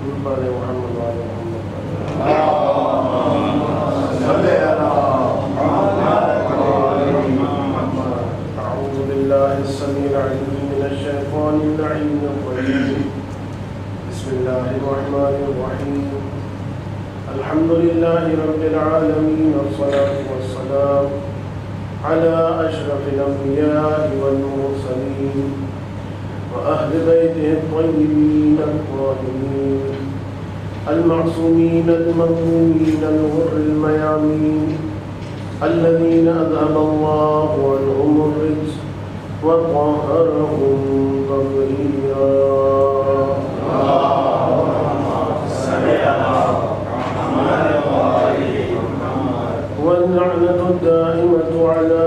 محمد وعلى محمد. أعوذ بالله السميع العليم من الشيطان اللعين الرجيم. بسم الله الرحمن الرحيم. الحمد لله رب العالمين والصلاة والسلام على أشرف الأنبياء والمرسلين وأهل بيته الطيبين الطاهرين المعصومين المظلومين الغر الميامين الذين أذهب الله عنهم الرجس وطهرهم تطهيرا. واللعنة الدائمة على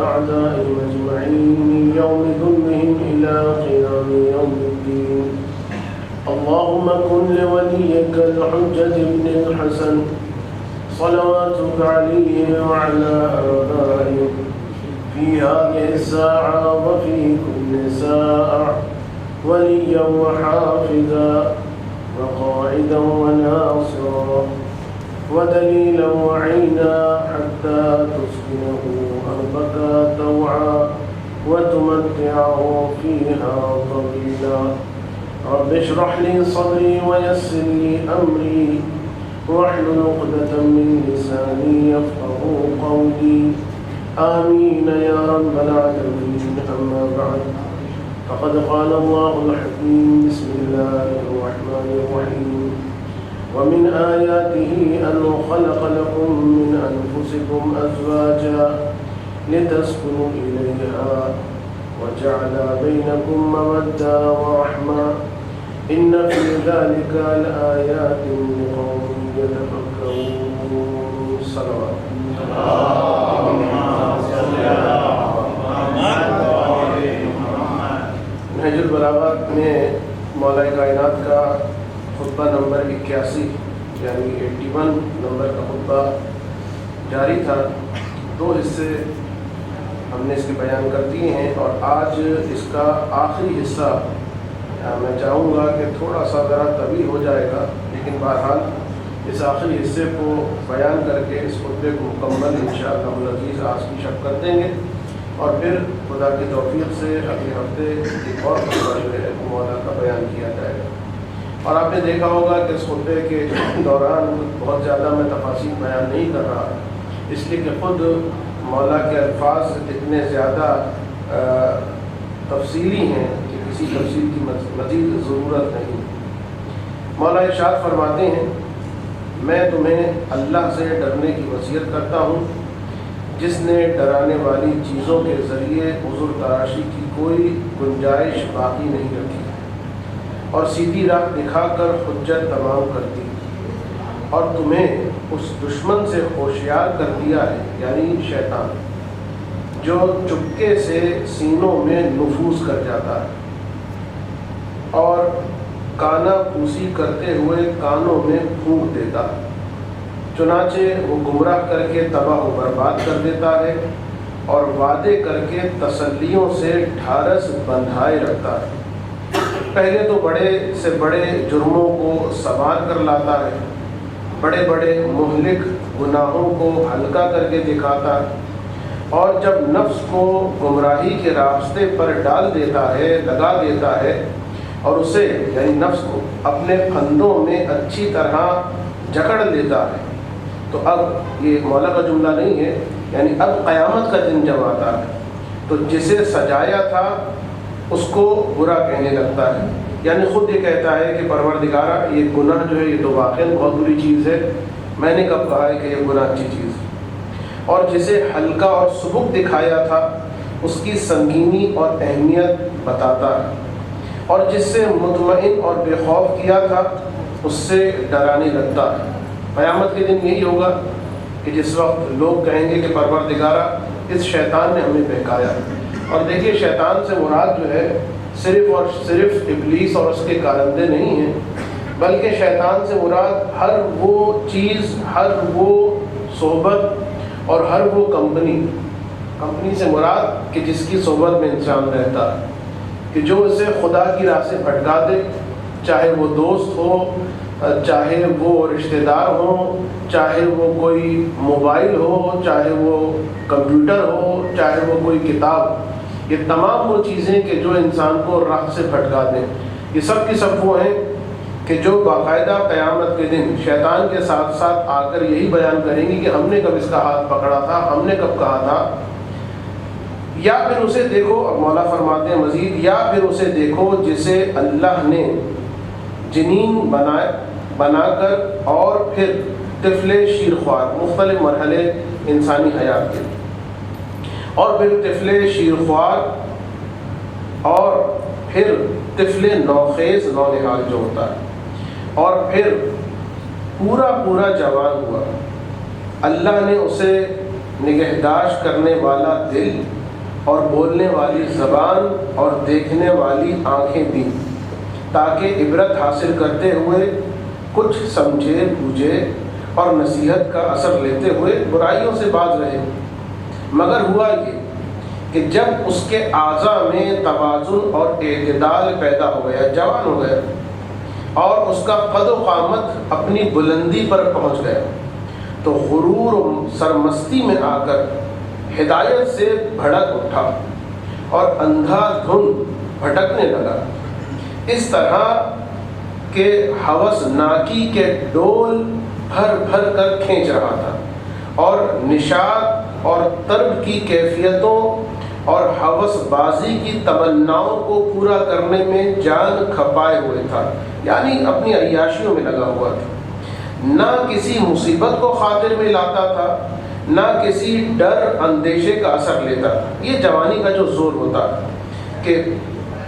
أعدائهم أجمعين من يوم ذلهم إلى قيام يوم الدين. اللهم كن لوليك الحجة بن الحسن صلواتك عليه وعلى آبائه في هذه الساعة وفي كل ساعة وليا وحافظا وقائدا وناصرا ودليلا وعينا حتى تسكنه أرضك طوعا وتمتعه فيها طويلا. رب اشرح لي صدري ويسر لي أمري واحلل عقدة من لساني يفقهوا قولي. آمين يا رب العالمين. أما بعد فقد قال الله الحكيم. بسم الله الرحمن الرحيم. ومن آياته أن خلق لكم من أنفسكم أزواجا لتسكنوا إليها وجعل بينكم مودة ورحمة إن في ذلك لآيات لقوم يتفكرون. صلوات نہج البلاغات میں مولا کائنات کا خطبہ نمبر 81 یعنی 81 نمبر کا خطبہ جاری تھا. 2 حصے ہم نے اس کے بیان کر دیے ہیں اور آج اس کا آخری حصہ میں چاہوں گا کہ تھوڑا سا ذرا طویل ہو جائے گا، لیکن بہرحال اس آخری حصے کو بیان کر کے اس خطبے کو مکمل انشاءاللہ العزیز آج کی شب کر دیں گے اور پھر خدا کی توفیق سے اگلے ہفتے ایک اور خطبہ جو ہے مولا کا بیان کیا جائے گا. اور آپ نے دیکھا ہوگا کہ اس خطبے کے دوران بہت زیادہ میں تفاصیل بیان نہیں کر رہا، اس لیے کہ خود مولا کے الفاظ اتنے زیادہ تفصیلی ہیں کہ کسی تفصیل کی مزید ضرورت نہیں. مولا ارشاد فرماتے ہیں، میں تمہیں اللہ سے ڈرنے کی وصیت کرتا ہوں جس نے ڈرانے والی چیزوں کے ذریعے عذر تراشی کی کوئی گنجائش باقی نہیں رکھی اور سیدھی راہ دکھا کر حجت تمام کر دی اور تمہیں اس دشمن سے ہوشیار کر دیا ہے یعنی شیطان، جو چپکے سے سینوں میں نفوذ کر جاتا ہے اور کانا پوسی کرتے ہوئے کانوں میں پھونک دیتا ہے. چنانچہ وہ گمراہ کر کے تباہ و برباد کر دیتا ہے اور وعدے کر کے تسلیوں سے ڈھارس بندھائے رکھتا ہے. پہلے تو بڑے سے بڑے جرموں کو سنوار کر لاتا ہے، بڑے بڑے مہلک گناہوں کو ہلکا کر کے دکھاتا ہے اور جب نفس کو گمراہی کے راستے پر ڈال دیتا ہے، لگا دیتا ہے اور اسے یعنی نفس کو اپنے پھندوں میں اچھی طرح جکڑ لیتا ہے تو اب یہ مولا کا جملہ نہیں ہے، یعنی اب قیامت کا دن جب آتا ہے تو جسے سجایا تھا اس کو برا کہنے لگتا ہے. یعنی خود یہ کہتا ہے کہ پروردگارہ یہ گناہ جو ہے یہ تو واقعی بہت بری چیز ہے، میں نے کب کہا ہے کہ یہ گناہ اچھی چیز ہے. اور جسے ہلکا اور سبک دکھایا تھا اس کی سنگینی اور اہمیت بتاتا ہے اور جس سے مطمئن اور بے خوف کیا تھا اس سے ڈرانے لگتا ہے. قیامت کے دن یہی ہوگا کہ جس وقت لوگ کہیں گے کہ پروردگارہ اس شیطان نے ہمیں بہکایا. اور دیکھیے شیطان سے مراد جو ہے صرف اور صرف ابلیس اور اس کے کارندے نہیں ہیں، بلکہ شیطان سے مراد ہر وہ چیز، ہر وہ صحبت اور ہر وہ کمپنی سے مراد کہ جس کی صحبت میں انسان رہتا ہے، کہ جو اسے خدا کی راہ سے بھٹکا دے، چاہے وہ دوست ہو، چاہے وہ رشتہ دار ہوں، چاہے وہ کوئی موبائل ہو، چاہے وہ کمپیوٹر ہو، چاہے وہ کوئی کتاب، یہ تمام وہ چیزیں کہ جو انسان کو راہ سے بھٹکا دیں، یہ سب کی سب وہ ہیں کہ جو باقاعدہ قیامت کے دن شیطان کے ساتھ ساتھ آ کر یہی بیان کریں گی کہ ہم نے کب اس کا ہاتھ پکڑا تھا، ہم نے کب کہا تھا۔ یا پھر اسے دیکھو، مولا فرماتے ہیں مزید، یا پھر اسے دیکھو جسے اللہ نے جنین بنا کر اور پھر طفل شیرخوار، مختلف مرحلے انسانی حیات کے، اور پھر طفل شیرخوار اور پھر طفل نوخیز نونہال جو ہوتا ہے، اور پھر پورا جوان ہوا، اللہ نے اسے نگہداشت کرنے والا دل اور بولنے والی زبان اور دیکھنے والی آنکھیں دی، تاکہ عبرت حاصل کرتے ہوئے کچھ سمجھے بوجھے اور نصیحت کا اثر لیتے ہوئے برائیوں سے باز رہے۔ مگر ہوا یہ کہ جب اس کے اعضاء میں توازن اور اعتدال پیدا ہو گیا، جوان ہو گیا، اور اس کا قد و قامت اپنی بلندی پر پہنچ گیا، تو غرور و سرمستی میں آ کر ہدایت سے بھڑک اٹھا اور اندھا دھند بھٹکنے لگا، اس طرح کہ ہوس ناکی کے ڈول بھر کر کھینچ رہا تھا، اور نشاط اور طرب کی کیفیتوں اور ہوس بازی کی تمناؤں کو پورا کرنے میں جان کھپائے ہوئے تھا، یعنی اپنی عیاشیوں میں لگا ہوا تھا، نہ کسی مصیبت کو خاطر میں لاتا تھا، نہ کسی ڈر اندیشے کا اثر لیتا تھا۔ یہ جوانی کا جو زور ہوتا کہ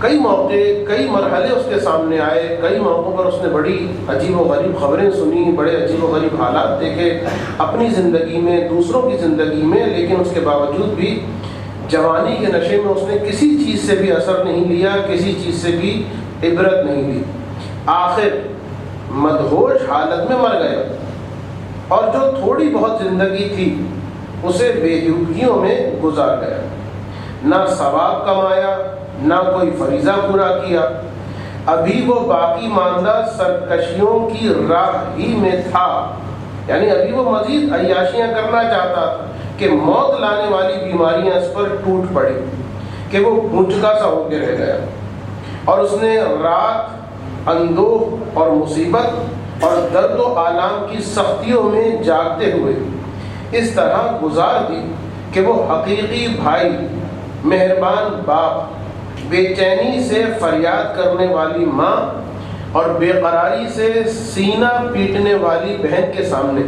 کئی موقع، کئی مرحلے اس کے سامنے آئے، کئی موقعوں پر اس نے بڑی عجیب و غریب خبریں سنی، بڑے عجیب و غریب حالات دیکھے اپنی زندگی میں، دوسروں کی زندگی میں، لیکن اس کے باوجود بھی جوانی کے نشے میں اس نے کسی چیز سے بھی اثر نہیں لیا، کسی چیز سے بھی عبرت نہیں لی، آخر مدہوش حالت میں مر گیا، اور جو تھوڑی بہت زندگی تھی اسے بےہودگیوں میں گزار گیا، نہ ثواب کمایا، نہ کوئی فریضہ پورا کیا، ابھی وہ باقی ماندہ سرکشیوں کی راہ ہی میں تھا، یعنی ابھی وہ مزید عیاشیاں کرنا چاہتا تھا کہ موت لانے والی بیماریاں اس پر ٹوٹ پڑی کہ وہ بھونچکا سا ہو کے رہ گیا، اور اس نے رات اندوہ اور مصیبت اور درد و آلام کی سختیوں میں جاگتے ہوئے اس طرح گزار دی کہ وہ حقیقی بھائی، مہربان باپ، بے چینی سے فریاد کرنے والی ماں اور بے قراری سے سینہ پیٹنے والی بہن کے سامنے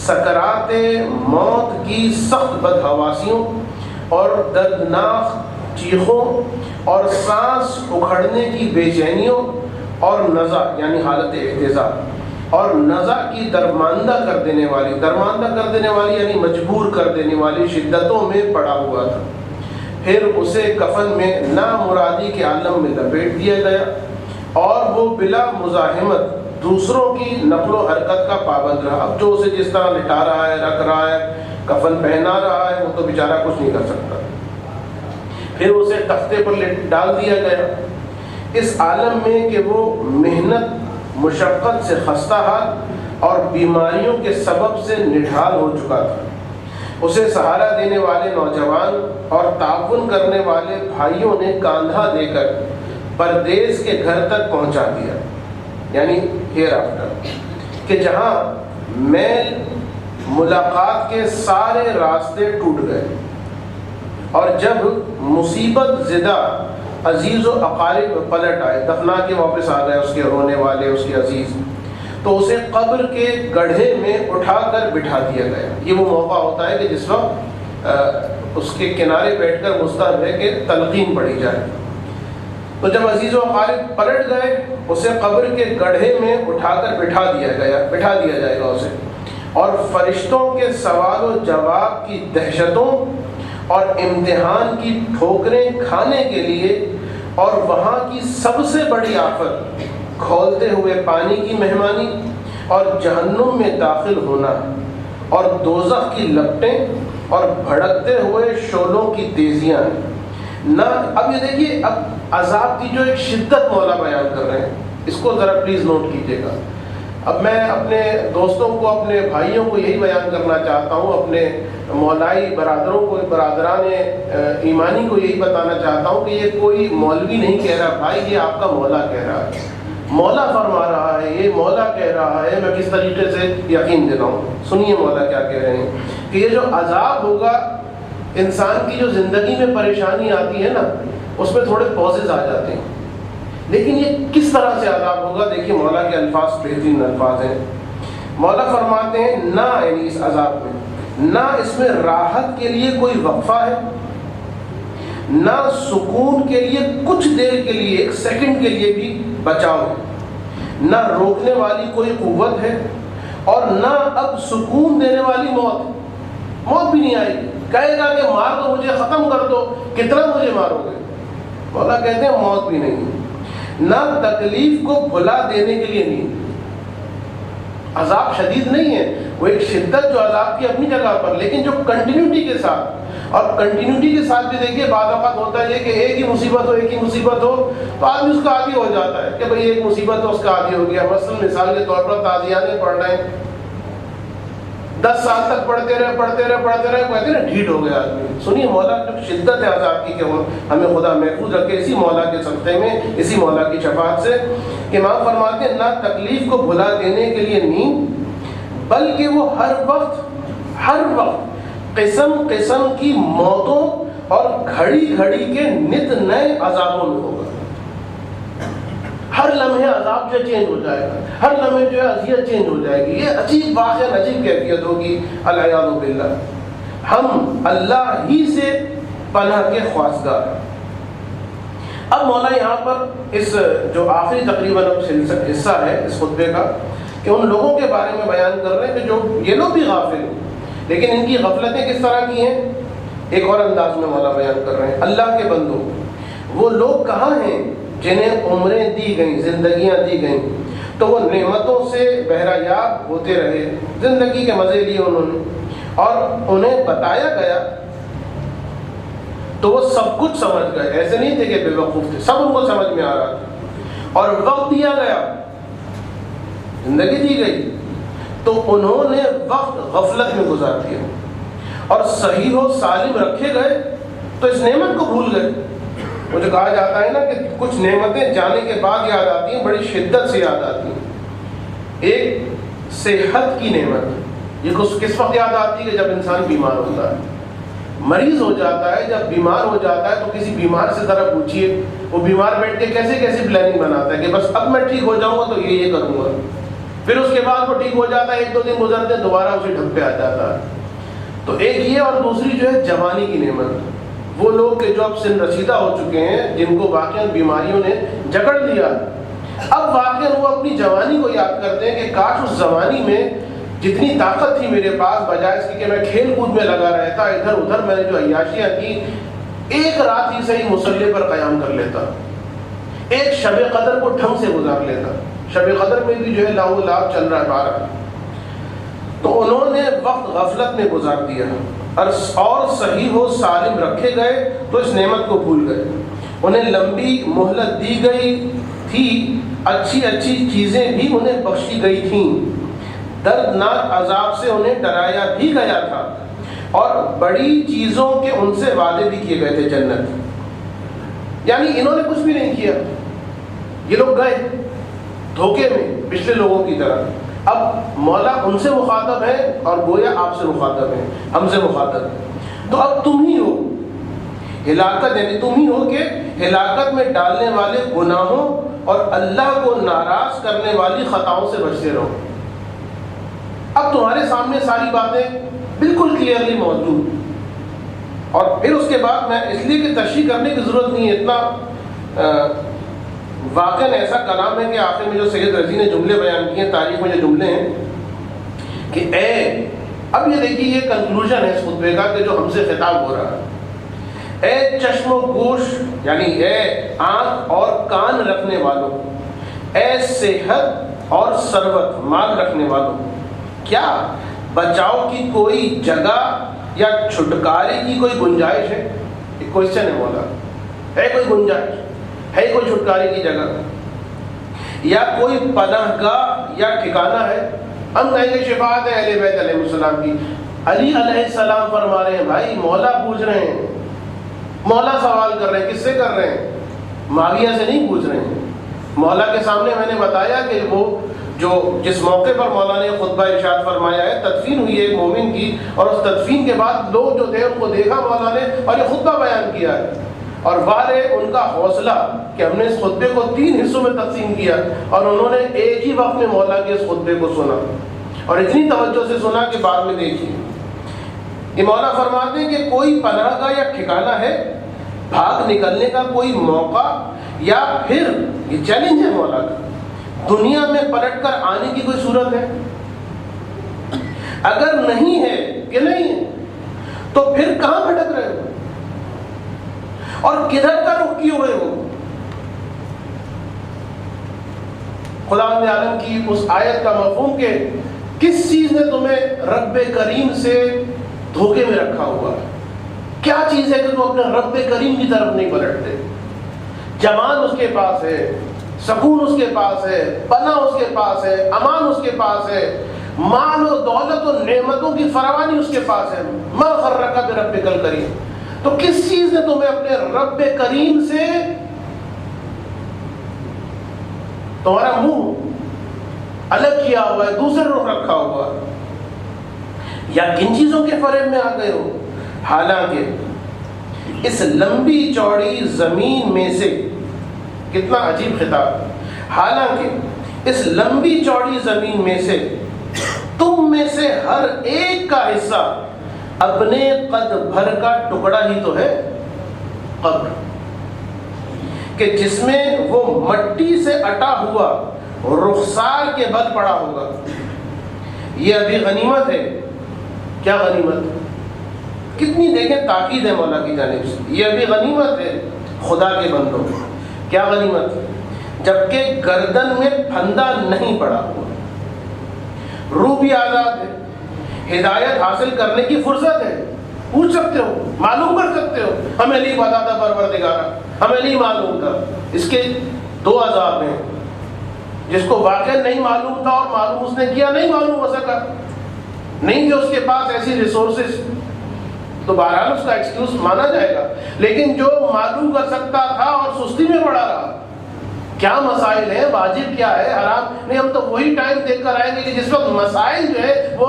سکرات موت کی سخت بدحواسیوں اور دردناک چیخوں اور سانس اکھڑنے کی بے چینیوں اور نزع یعنی حالت احتضار اور نزع کی درماندہ کر دینے والی یعنی مجبور کر دینے والی شدتوں میں پڑا ہوا تھا۔ پھر اسے کفن میں نامرادی کے عالم میں لپیٹ دیا گیا، اور وہ بلا مزاحمت دوسروں کی نقل و حرکت کا پابند رہا۔ اب جو اسے جس طرح لٹا رہا ہے، رکھ رہا ہے، کفن پہنا رہا ہے، وہ تو بیچارہ کچھ نہیں کر سکتا۔ پھر اسے تختے پر ڈال دیا گیا، اس عالم میں کہ وہ محنت، مشقت سے خستہ حال اور بیماریوں کے سبب سے نڈھال ہو چکا تھا۔ اسے سہارا دینے والے نوجوان اور تعاون کرنے والے بھائیوں نے کاندھا دے کر پردیس کے گھر تک پہنچا دیا، یعنی ہیئر آفٹر، کہ جہاں میل ملاقات کے سارے راستے ٹوٹ گئے، اور جب مصیبت زدہ عزیز و اقارب پلٹ آئے، دفنا کے واپس آ گئے اس کے رونے والے، اس کے عزیز، تو اسے قبر کے گڑھے میں اٹھا کر بٹھا دیا گیا۔ یہ وہ موقع ہوتا ہے کہ جس وقت اس کے کنارے بیٹھ کر مستحب ہے کہ تلقین پڑھی جائے۔ تو جب عزیز و اقارب پلٹ گئے، اسے قبر کے گڑھے میں اٹھا کر بٹھا دیا جائے گا اسے، اور فرشتوں کے سوال و جواب کی دہشتوں اور امتحان کی ٹھوکریں کھانے کے لیے، اور وہاں کی سب سے بڑی آفت کھولتے ہوئے پانی کی مہمانی اور جہنم میں داخل ہونا، اور دوزخ کی لپٹیں اور بھڑکتے ہوئے شعلوں کی تیزیاں نہ۔ اب یہ دیکھیے، اب عذاب کی جو ایک شدت مولا بیان کر رہے ہیں اس کو ذرا پلیز نوٹ کیجیے گا. اب میں اپنے دوستوں کو، اپنے بھائیوں کو یہی بیان کرنا چاہتا ہوں، اپنے مولائی برادروں کو، برادران ایمانی کو یہی بتانا چاہتا ہوں کہ یہ کوئی مولوی نہیں کہہ رہا بھائی، یہ آپ کا مولا کہہ رہا ہے، مولا فرما رہا ہے، یہ مولا کہہ رہا ہے. میں کس طریقے سے یقین دلاؤں؟ سنیے مولا کیا کہہ رہے ہیں کہ یہ جو عذاب ہوگا، انسان کی جو زندگی میں پریشانی آتی ہے نا، اس میں تھوڑے پوزز آ جاتے ہیں، لیکن یہ کس طرح سے عذاب ہوگا؟ دیکھیے مولا کے الفاظ بہترین الفاظ ہیں. مولا فرماتے ہیں نہ یعنی اس عذاب میں، نہ اس میں راحت کے لیے کوئی وقفہ ہے، نہ سکون کے لیے کچھ دیر کے لیے، ایک سیکنڈ کے لیے بھی بچاؤ ہے، نہ روکنے والی کوئی قوت ہے، اور نہ اب سکون دینے والی موت بھی نہیں آئے گی. کہے گا کہ مار دو مجھے، ختم کر دو، کتنا مجھے مارو گے؟ مولا کہتے ہیں موت بھی نہیں، نہ تکلیف کو بھلا دینے کے لیے نہیں. عذاب شدید نہیں ہے، وہ ایک شدت جو عذاب کی اپنی جگہ پر، لیکن جو کنٹینیوٹی کے ساتھ، اور کنٹینیوٹی کے ساتھ بھی دیکھیے بعض اوقات ہوتا ہے کہ ایک ہی مصیبت ہو تو آدمی اس کا عادی ہو جاتا ہے کہ بھئی ایک مصیبت ہو اس کا عادی ہو گیا. مثلا مثال کے طور پر تعزیانے پڑھ رہے ہیں، 10 سال تک پڑھتے رہے کہتے ہیں نا ڈھیٹ ہو گیا آدمی. سنیے مولا جو شدت ہے عذاب کی کہ ہمیں خدا محفوظ رکھے اسی مولا کے صدقے میں، اسی مولا کی شفاعت سے. کہ امام فرماتے ہیں نہ تکلیف کو بھلا دینے کے لیے نہیں، بلکہ وہ ہر وقت قسم قسم کی موتوں اور گھڑی گھڑی کے نت نئے عذابوں میں ہوگا. ہر لمحے عذاب جو چینج ہو جائے گا، ہر لمحے جو ہے اذیت چینج ہو جائے گی. یہ عجیب واقعہ، عجیب کیفیت ہوگی. العیاذ باللہ. ہم اللہ ہی سے پناہ کے خواستگار. اب مولا یہاں پر اس جو آخری تقریباً حصہ ہے اس خطبے کا، کہ ان لوگوں کے بارے میں بیان کر رہے ہیں کہ جو یہ لوگ بھی غافل ہیں، لیکن ان کی غفلتیں کس طرح کی ہیں ایک اور انداز میں مولا بیان کر رہے ہیں. اللہ کے بندوں، وہ لوگ کہاں ہیں جنہیں عمریں دی گئیں، زندگیاں دی گئیں، تو وہ نعمتوں سے بہرایاب ہوتے رہے، زندگی کے مزے لیے انہوں نے، اور انہیں بتایا گیا تو وہ سب کچھ سمجھ گئے. ایسے نہیں تھے کہ بے وقوف تھے، سب ان کو سمجھ میں آ رہا تھا. اور وقت دیا گیا، زندگی دی گئی، تو انہوں نے وقت غفلت میں گزار دیا. اور صحیح و سالم رکھے گئے تو اس نعمت کو بھول گئے. وہ جو کہا جاتا ہے نا کہ کچھ نعمتیں جانے کے بعد یاد آتی ہیں، بڑی شدت سے یاد آتی ہیں. ایک صحت کی نعمت، یہ کس وقت یاد آتی ہے کہ جب انسان بیمار ہوتا ہے، مریض ہو جاتا ہے. جب بیمار ہو جاتا ہے تو کسی بیمار سے ذرا پوچھیے، وہ بیمار بیٹھ کے کیسے کیسے پلاننگ بناتا ہے کہ بس اب میں ٹھیک ہو جاؤں گا تو یہ کروں گا. پھر اس کے بعد وہ ٹھیک ہو جاتا ہے، 1-2 دن گزرتے ہیں، دوبارہ اسی ڈھب پہ آ جاتا ہے. تو ایک یہ، اور دوسری جو ہے جوانی کی نعمت. وہ لوگ کہ جو اب سن رسیدہ ہو چکے ہیں، جن کو واقعاً بیماریوں نے جکڑ لیا، اب واقعاً وہ اپنی جوانی کو یاد کرتے ہیں کہ کاش اس زمانی میں جتنی طاقت تھی میرے پاس، بجائے اس کی کہ میں کھیل کود میں لگا رہتا، ادھر ادھر میں نے جو عیاشیاں کی، ایک رات ہی صحیح مصلی پر قیام کر لیتا، ایک شب قدر کو ڈھنگ سے گزار لیتا. شب قدر میں بھی جو ہے لاہو لاب چل رہا ہے 12. تو انہوں نے وقت غفلت میں گزار دیا اور صحیح و سالم رکھے گئے تو اس نعمت کو بھول گئے. انہیں لمبی مہلت دی گئی تھی، اچھی اچھی چیزیں بھی انہیں بخشی گئی تھیں، دردناک عذاب سے انہیں ڈرایا بھی گیا تھا، اور بڑی چیزوں کے ان سے وعدے بھی کیے گئے تھے، جنت. یعنی انہوں نے کچھ بھی نہیں کیا، یہ لوگ گئے دھوکے میں پچھلے لوگوں کی طرح. اب مولا ان سے مخاطب ہے اور گویا آپ سے مخاطب ہے، ہم سے مخاطب ہے. تو اب تم ہی ہو ہلاکت، یعنی تم ہی ہو کہ ہلاکت میں ڈالنے والے گناہوں اور اللہ کو ناراض کرنے والی خطاؤں سے بچتے رہو. اب تمہارے سامنے ساری باتیں بالکل کلیئرلی موجود. اور پھر اس کے بعد میں اس لیے کہ تشریح کرنے کی ضرورت نہیں ہے، اتنا واقعاً ایسا کلام ہے کہ آخر میں جو سید رضی نے جملے بیان کیے ہیں، تاریخ میں جو جملے ہیں کہ اے، اب یہ دیکھیے یہ کنکلوژن ہے اس خطبے کا کہ جو ہم سے خطاب ہو رہا ہے. اے چشم و گوش، یعنی اے آنکھ اور کان رکھنے والوں، اے صحت اور ثروت مال رکھنے والوں، کیا بچاؤ کی کوئی جگہ یا چھٹکارے کی کوئی گنجائش ہے؟ ایک کوشچن ہے مولا، ہے کوئی گنجائش، ہے کوئی چھٹکارے کی جگہ؟ یا کوئی پناہ گاہ یا ٹھکانہ ہے؟ ہم کہیں گے شفاعت ہے اہل بیت علیہ السلام کی. علی علیہ السلام فرما رہے ہیں بھائی مولا پوچھ رہے ہیں، مولا سوال کر رہے ہیں. کس سے کر رہے ہیں؟ معاویہ سے نہیں پوچھ رہے ہیں. مولا کے سامنے میں نے بتایا کہ وہ جس موقع پر مولا نے خطبہ ارشاد فرمایا ہے، تدفین ہوئی ہے ایک مومن کی، اور اس تدفین کے بعد لوگ جو تھے ان کو دیکھا مولا نے اور یہ خطبہ بیان کیا ہے. اور باہر ان کا حوصلہ کہ ہم نے اس خطبے کو 3 حصوں میں تقسیم کیا اور انہوں نے ایک ہی وقت میں مولا کے اس خطبے کو سنا اور اتنی توجہ سے سنا کہ بعد میں دیکھیے یہ مولا فرماتے ہیں کہ کوئی پناہ گاہ یا ٹھکانہ ہے، بھاگ نکلنے کا کوئی موقع، یا پھر یہ چیلنج ہے مولا کا، دنیا میں پلٹ کر آنے کی کوئی صورت ہے؟ اگر نہیں ہے کہ نہیں ہے تو پھر کہاں بھٹک رہے ہو اور کدھر کا رخ کیے ہوئے ہو؟ خداوند عالم کی اس آیت کا مفہوم کہ کس چیز نے تمہیں رب کریم سے دھوکے میں رکھا ہوا ہے؟ کیا چیز ہے کہ تم اپنے رب کریم کی طرف نہیں پلٹتے؟ جمان اس کے پاس ہے، سکون اس کے پاس ہے، پناہ اس کے پاس ہے، امان اس کے پاس ہے، مال و دولت و نعمتوں کی فراوانی اس کے پاس ہے. ما غرک بربک الکریم. تو کس چیز نے تمہیں اپنے رب کریم سے تمہارا منہ الگ کیا ہوا ہے، دوسرے رخ رکھا ہوا ہے؟ یا کن چیزوں کے فریب میں آ گئے ہو؟ حالانکہ اس لمبی چوڑی زمین میں سے، کتنا عجیب خطاب، حالانکہ اس لمبی چوڑی زمین میں سے تم میں سے ہر ایک کا حصہ اپنے قد بھر کا ٹکڑا ہی تو ہے، قبر، کہ جس میں وہ مٹی سے اٹا ہوا رخسار کے بل پڑا ہوگا. یہ ابھی غنیمت ہے. کیا غنیمت؟ کتنی دیکھیں تاکید ہے مولا کی جانب سے. یہ ابھی غنیمت ہے خدا کے بندوں. کیا غنیمت؟ جبکہ گردن میں پھندا نہیں پڑا ہوا، روح بھی آزاد ہے، ہدایت حاصل کرنے کی فرصت ہے. پوچھ سکتے ہو، معلوم کر سکتے ہو. ہمیں نہیں پتا تھا پروردگارا، ہمیں نہیں معلوم تھا. اس کے 2 عذاب ہیں. جس کو واقعا نہیں معلوم تھا اور معلوم اس نے کیا، نہیں معلوم ہو سکا، نہیں کہ اس کے پاس ایسی ریسورسز، تو بہرحال اس کا ایکسکیوز مانا جائے گا. لیکن جو معلوم کر سکتا تھا اور سستی میں پڑا رہا، کیا مسائل ہیں، واجب کیا ہے، حرام نہیں، ہم تو وہی ٹائم دیکھ کر آئیں گے کہ جس وقت مسائل جو ہے وہ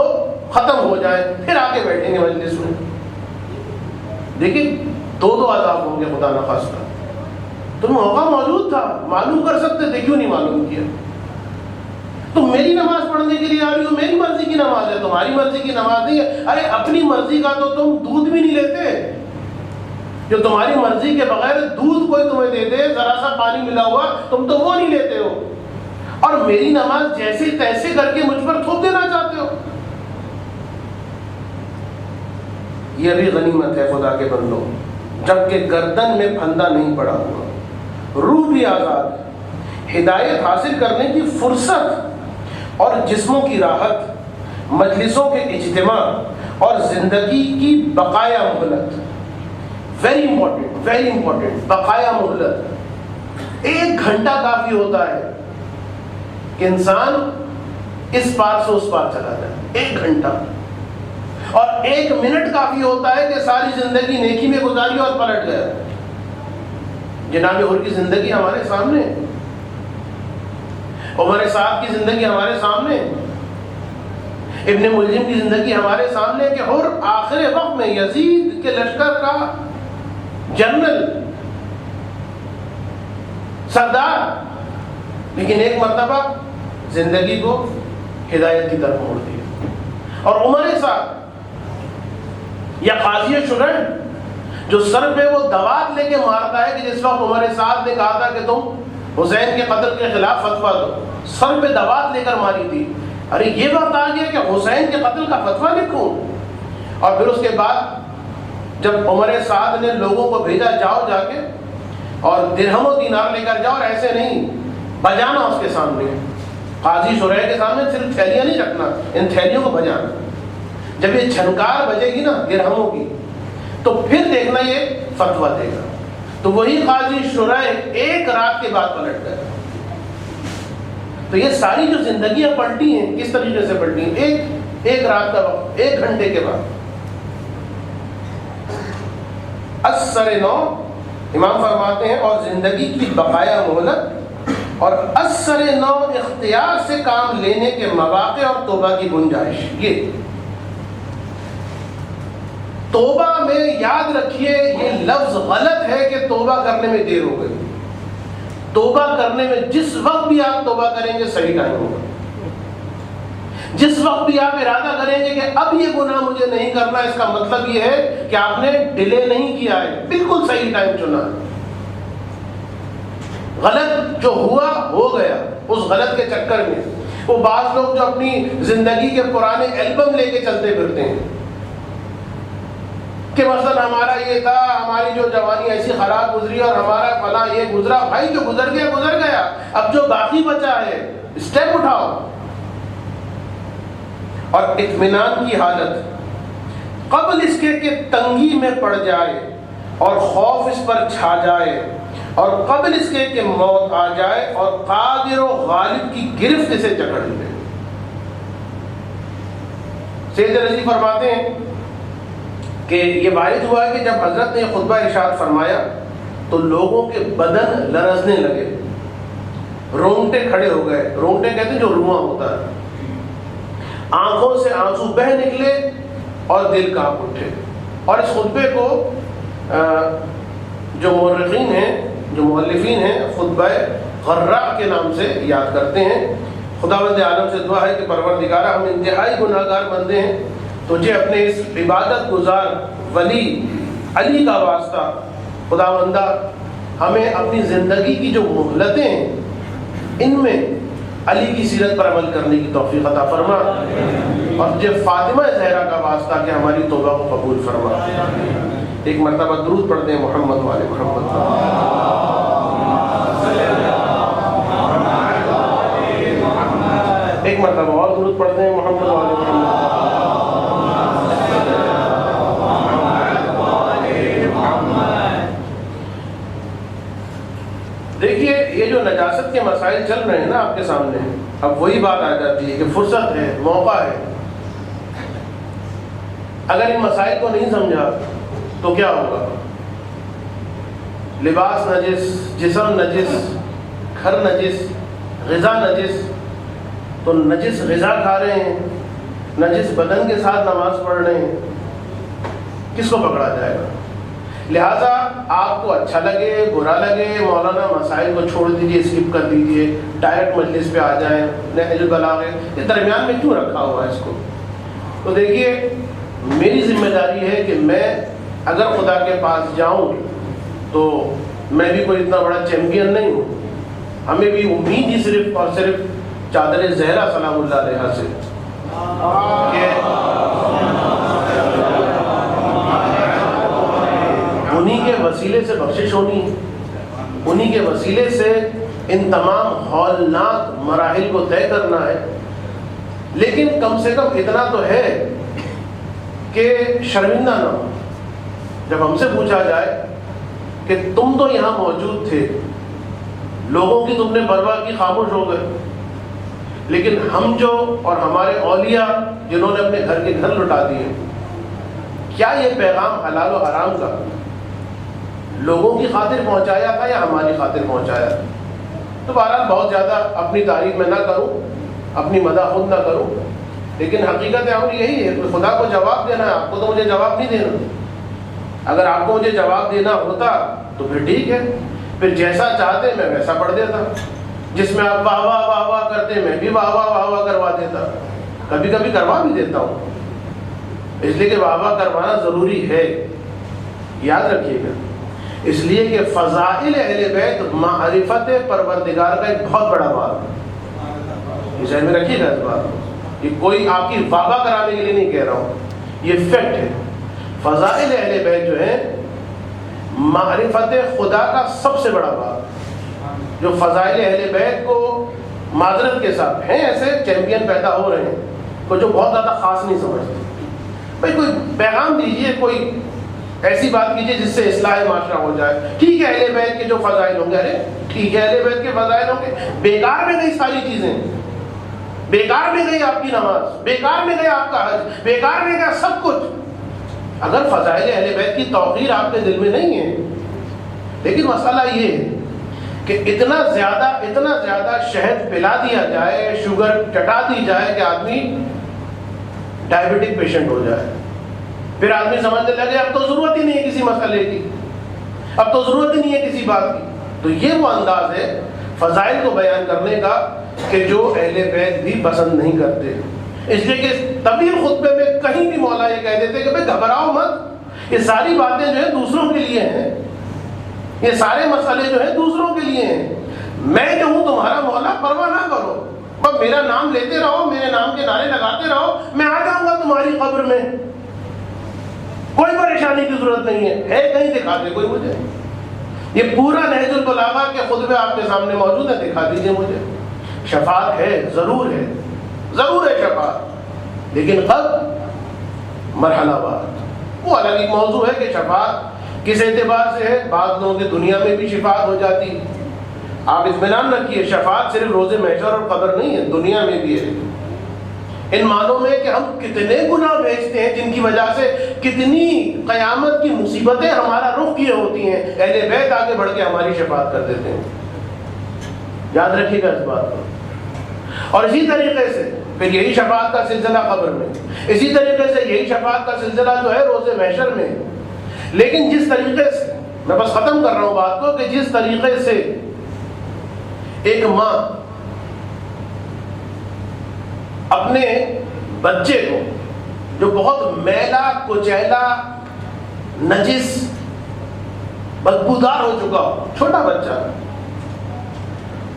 ختم ہو جائیں، پھر آ کے بیٹھیں گے مجلس میں. دیکھیں 2 عذاب ہوں گے خدا نخواستہ. تو موقع موجود تھا، معلوم کر سکتے تھے، کیوں نہیں معلوم کیا؟ تم میری نماز پڑھنے کے لیے آ رہی ہو، میری مرضی کی نماز ہے، تمہاری مرضی کی نماز نہیں ہے. ارے اپنی مرضی کا تو تم دودھ بھی نہیں لیتے. جو تمہاری مرضی کے بغیر دودھ کوئی تمہیں دے دے، ذرا سا پانی ملا ہوا، تم تو وہ نہیں لیتے ہو، اور میری نماز جیسے تیسے کر کے مجھ پر تھوپ دینا چاہتے ہو. یہ بھی غنیمت ہے خدا کے بندوں، جبکہ گردن میں پھندا نہیں پڑا ہوا، روح بھی آزاد، ہدایت حاصل کرنے کی فرصت اور جسموں کی راحت، مجلسوں کے اجتماع اور زندگی کی بقایا مہلت. ویری امپورٹنٹ بقایا مہلت. 1 گھنٹہ کافی ہوتا ہے کہ انسان اس پار سے اس پار چلا جائے، 1 گھنٹہ. اور 1 منٹ کافی ہوتا ہے کہ ساری زندگی نیکی میں گزاری اور پلٹ گیا. جناب حور کی زندگی ہمارے سامنے، عمر سعد کی زندگی ہمارے سامنے، ابن ملجم کی زندگی ہمارے سامنے، کہ حور آخر وقت میں یزید کے لشکر کا جنرل، سردار، لیکن ایک مرتبہ زندگی کو ہدایت کی طرف موڑ دیا. اور عمر سعد یا قاضی شرح جو سر پہ وہ دوات لے کے مارتا ہے، کہ جس وقت عمر سعد نے کہا تھا کہ تم حسین کے قتل کے خلاف فتویٰ دو، سر پہ دوات لے کر ماری تھی. ارے یہ وقت آ گیا کہ حسین کے قتل کا فتویٰ لکھوں. اور پھر اس کے بعد جب عمر سعد نے لوگوں کو بھیجا، جاؤ جا کے اور درہم و دینار لے کر جاؤ، اور ایسے نہیں بجانا اس کے سامنے، قاضی شرح کے سامنے صرف تھیلیاں نہیں رکھنا، ان تھیلیوں کو بجانا. جب یہ جھنکار بجے گی نا درہموں کی، تو پھر دیکھنا یہ فتویٰ دے گا. تو وہی قاضی شرح 1 رات کے بعد پلٹ گئے. تو یہ ساری جو زندگیاں پلٹی ہیں کس طریقے سے پلٹی ہیں؟ ایک رات کا وقت، 1 گھنٹے کے بعد 9 امام فرماتے ہیں، اور زندگی کی بقایا مہلت اور 9 اختیار سے کام لینے کے مواقع اور توبہ کی گنجائش۔ یہ توبہ میں یاد رکھیے یہ لفظ غلط ہے کہ توبہ کرنے میں دیر ہو گئی۔ توبہ کرنے میں جس وقت بھی آپ توبہ کریں گے صحیح ٹائم ہوگا۔ جس وقت بھی آپ ارادہ کریں گے کہ اب یہ گناہ مجھے نہیں کرنا، اس کا مطلب یہ ہے کہ آپ نے ڈیلے نہیں کیا ہے، بالکل صحیح ٹائم چنا ہے۔ غلط جو ہوا ہو گیا، اس غلط کے چکر میں وہ بعض لوگ جو اپنی زندگی کے پرانے البم لے کے چلتے پھرتے ہیں کہ مثلا ہمارا یہ تھا، ہماری جو جوانی ایسی خراب گزری اور ہمارا فلاں یہ گزرا۔ بھائی جو گزر گیا، اب جو باقی بچا ہے اسٹیپ اٹھاؤ۔ اور اطمینان کی حالت قبل اس کے کہ تنگی میں پڑ جائے اور خوف اس پر چھا جائے، اور قبل اس کے کہ موت آ جائے اور قادر و غالب کی گرفت اسے جکڑ لے۔ سید رضی فرماتے ہیں کہ یہ وارد ہوا ہے کہ جب حضرت نے خطبہ ارشاد فرمایا تو لوگوں کے بدن لرزنے لگے، رونگٹے کھڑے ہو گئے۔ رونگٹے کہتے ہیں جو رواں ہوتا ہے، آنکھوں سے آنسو بہہ نکلے اور دل کانپ اٹھے۔ اور اس خطبے کو جو مورخین ہیں، جو مؤلفین ہیں، خطبہ غراء کے نام سے یاد کرتے ہیں۔ خداوند عالم سے دعا ہے کہ پروردگارہ ہم انتہائی گناہ گار بندے ہیں، تجھے اپنے اس عبادت گزار ولی علی کا واسطہ خداوندہ ہمیں اپنی زندگی کی جو مہلتیں ہیں ان میں علی کی سیرت پر عمل کرنے کی توفیق عطا فرما، اور تجھے فاطمہ زہرا کا واسطہ کہ ہماری توبہ کو قبول فرما۔ ایک مرتبہ درود پڑھتے ہیں محمد والے محمد۔ ایک مرتبہ اور درود پڑھتے ہیں محمد والے محمد۔ دیکھیے یہ جو نجاست کے مسائل چل رہے ہیں نا آپ کے سامنے، اب وہی بات آ جاتی ہے کہ فرصت ہے، موقع ہے۔ اگر ان مسائل کو نہیں سمجھا تو کیا ہوگا؟ لباس نجس، جسم نجس، گھر نجس، غذا نجس، تو نجس غذا کھا رہے ہیں، نجس بدن کے ساتھ نماز پڑھ رہے ہیں، کس کو پکڑا جائے گا؟ لہذا آپ کو اچھا لگے برا لگے، مولانا مسائل کو چھوڑ دیجئے، اسکپ کر دیجئے، ڈائریکٹ مجلس پہ آ جائیں۔ نہج البلاغہ یہ درمیان میں کیوں رکھا ہوا ہے اس کو؟ تو دیکھیے میری ذمہ داری ہے کہ میں اگر خدا کے پاس جاؤں تو میں بھی کوئی اتنا بڑا چیمپئن نہیں ہوں، ہمیں بھی امید ہی صرف اور صرف چادر زہرا سلام اللہ علیہا سے کہ انہی کے وسیلے سے بخشش ہونی ہے، انہی کے وسیلے سے ان تمام ہولناک مراحل کو طے کرنا ہے۔ لیکن کم سے کم اتنا تو ہے کہ شرمندہ نہ ہو جب ہم سے پوچھا جائے کہ تم تو یہاں موجود تھے، لوگوں کی تم نے پرواہ کی، خاموش ہو گئے، لیکن ہم جو اور ہمارے اولیاء جنہوں نے اپنے گھر کے گھر لٹا دیے، کیا یہ پیغام حلال و حرام کا لوگوں کی خاطر پہنچایا تھا یا ہماری خاطر پہنچایا؟ تو بہرحال بہت زیادہ اپنی تعریف میں نہ کروں، اپنی مدح خود نہ کروں، لیکن حقیقت امر یہی ہے کہ خدا کو جواب دینا ہے، آپ کو تو مجھے جواب نہیں دینا۔ اگر آپ کو مجھے جواب دینا ہوتا تو پھر ٹھیک ہے، پھر جیسا چاہتے میں ویسا پڑھ دیتا، جس میں آپ واہ واہ واہ واہ کرتے میں بھی واہ واہ واہ واہ کروا دیتا، کبھی کبھی کروا بھی دیتا ہوں، اس لیے کہ واہ واہ کروانا ضروری ہے، یاد رکھیے گا، اس لیے کہ فضائل اہل بیت معرفت پروردگار کا ایک بہت بڑا باب ہے، یہ ذہن میں رکھیے گا اس بات کو، یہ کوئی آپ کی واہ واہ کرانے کے لیے نہیں کہہ رہا ہوں، یہ فیکٹ ہے۔ فضائل اہل بیت جو ہے معرفت خدا کا سب سے بڑا باب، جو فضائل اہل بیت کو معذرت کے ساتھ ہیں ایسے چیمپئن پیدا ہو رہے ہیں کو جو بہت زیادہ خاص نہیں سمجھتے، بھائی کوئی پیغام دیجئے، کوئی ایسی بات کیجئے جس سے اصلاح معاشرہ ہو جائے. ٹھیک ہے اہل بیت کے جو فضائل ہوں گے، ارے ٹھیک ہے اہل بیت کے فضائل ہوں گے، بیکار میں گئی ساری چیزیں، بیکار میں گئی آپ کی نماز، بیکار میں گیا آپ کا حج، بیکار میں گیا سب کچھ اگر فضائل اہل بیت کی توقیر آپ کے دل میں نہیں ہے. لیکن مسئلہ یہ ہے کہ اتنا زیادہ شہد پلا دیا جائے، شوگر چٹا دی جائے کہ آدمی ڈائبٹک پیشنٹ ہو جائے. پھر آدمی سمجھنے لگے اب تو ضرورت ہی نہیں ہے کسی مسئلے کی، اب تو ضرورت ہی نہیں ہے کسی بات کی. تو یہ وہ انداز ہے فضائل کو بیان کرنے کا کہ جو اہل بیت بھی پسند نہیں کرتے. اس لیے کہ طویل خطبے میں کہیں بھی مولا یہ کہہ دیتے کہ بھئی گھبراؤ مت، یہ ساری باتیں جو ہیں دوسروں کے لیے ہیں، یہ سارے مسئلے جو ہیں دوسروں کے لیے ہیں. میں جو ہوں تمہارا مولا، پرواہ نہ کرو، بس میرا نام لیتے رہو، میرے نام کے نعرے لگاتے رہو، میں آ جاؤں گا تمہاری قبر میں، کوئی پریشانی کی ضرورت نہیں ہے کہیں دکھا دے کوئی مجھے. یہ پورا نہج البلاغہ کے خطبے آپ کے سامنے موجود ہے، دکھا دیجئے مجھے. شفاعت ہے، ضرور ہے شفاعت، لیکن کب؟ مرحلہ وار. وہ الگ ایک موضوع ہے کہ شفاعت کس اعتبار سے ہے. بعض لوگوں کی دنیا میں بھی شفاعت ہو جاتی. آپ اطمینان رکھیے شفاعت صرف روز محشر اور قبر نہیں ہے، دنیا میں بھی ہے. ان معنوں میں کہ ہم کتنے گناہ بھیجتے ہیں جن کی وجہ سے کتنی قیامت کی مصیبتیں ہمارا رخ کیے ہوتی ہیں، اہل بیت آگے بڑھ کے ہماری شفاعت کر دیتے ہیں. یاد رکھیے گا اس بات کو. اور اسی طریقے سے پھر یہی شفاعت کا سلسلہ قبر میں، اسی طریقے سے یہی شفاعت کا سلسلہ جو ہے روز محشر میں. لیکن جس طریقے سے، میں بس ختم کر رہا ہوں بات کو، کہ جس طریقے سے ایک ماں اپنے بچے کو جو بہت میلا کچیلا نجس بدبودار ہو چکا ہو، چھوٹا بچہ،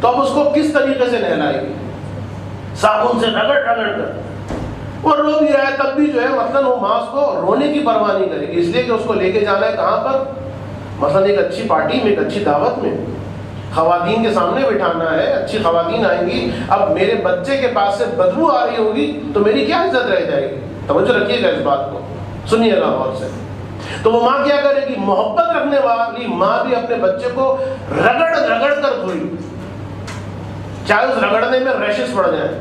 تو اب اس کو کس طریقے سے نہلائے گی؟ صابن سے رگڑ کر. اور رو بھی رہا ہے تب بھی جو ہے مثلاً وہ ماں اس کو رونے کی پرواہ نہیں کرے گی، اس لیے کہ اس کو لے کے جانا ہے کہاں پر؟ مثلاً ایک اچھی پارٹی میں، ایک اچھی دعوت میں، خواتین کے سامنے بٹھانا ہے، اچھی خواتین آئیں گی. اب میرے بچے کے پاس سے بدبو آ رہی ہوگی تو میری کیا عزت رہ جائے گی؟ توجہ رکھیے گا اس بات کو، سنیے گا غور سے. تو وہ ماں کیا کرے گی؟ محبت رکھنے والی ماں بھی اپنے بچے کو رگڑ کر دھوئے گی، چاہے اس رگڑنے میں ریشز پڑ جائیں،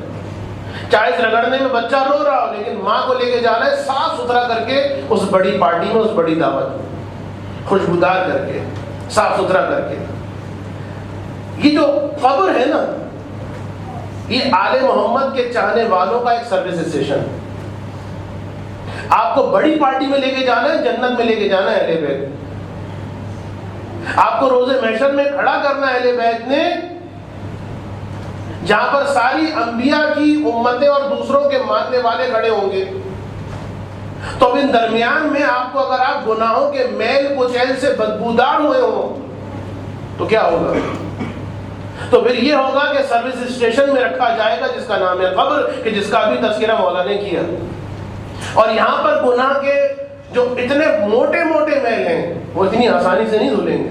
چاہے اس رگڑنے میں بچہ رو رہا ہو، لیکن ماں کو لے کے جانا ہے صاف ستھرا کر کے اس بڑی پارٹی میں، اس بڑی دعوت میں، خوشبودار کر کے، صاف ستھرا کر کے. یہ جو قبر ہے نا، یہ آل محمد کے چاہنے والوں کا ایک سروس اسٹیشن. آپ کو بڑی پارٹی میں لے کے جانا ہے، جنت میں لے کے جانا ہے اہل بیت. آپ کو روز محشر میں کھڑا کرنا ہے اہل بیت نے، جہاں پر ساری انبیاء کی امتیں اور دوسروں کے ماننے والے کھڑے ہوں گے. تو ان درمیان میں آپ کو اگر آپ گناہوں کے میل کچیل سے بدبودار ہوئے ہوں تو کیا ہوگا؟ تو پھر یہ ہوگا کہ سروس اسٹیشن میں رکھا جائے گا جس کا نام ہے قبر، کہ جس کا بھی تذکرہ مولا نے کیا. اور یہاں پر گناہ کے جو اتنے موٹے میل ہیں وہ اتنی آسانی سے نہیں دھلیں گے.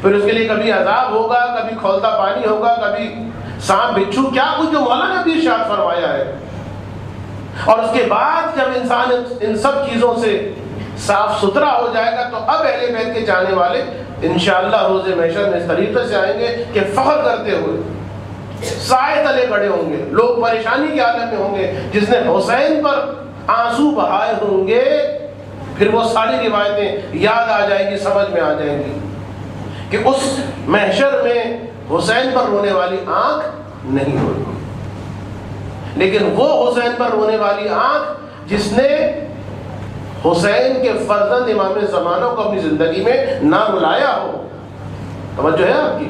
پھر اس کے لیے کبھی عذاب ہوگا، کبھی کھولتا پانی ہوگا، کبھی سانپ بچھو، کیا کچھ جو مولا نے بھی ارشاد فرمایا ہے. اور اس کے بعد جب انسان ان سب چیزوں سے صاف ستھرا ہو جائے گا تو اب اہل بیت کے چاہنے والے انشاءاللہ روز محشر میں اس طریقے سے آئیں گے کہ فخر کرتے ہوئے سائے تلے کھڑے ہوں گے. لوگ پریشانی کے عالم میں ہوں گے. جس نے حسین پر آنسو بہائے ہوں گے، پھر وہ ساری روایتیں یاد آ جائیں گی، سمجھ میں آ جائیں گی کہ اس محشر میں حسین پر رونے والی آنکھ نہیں ہوگی. لیکن وہ حسین پر رونے والی آنکھ جس نے حسین کے فرزند امام زمانہ کو اپنی زندگی میں نہ رلایا ہو. توجہ ہے آپ کی؟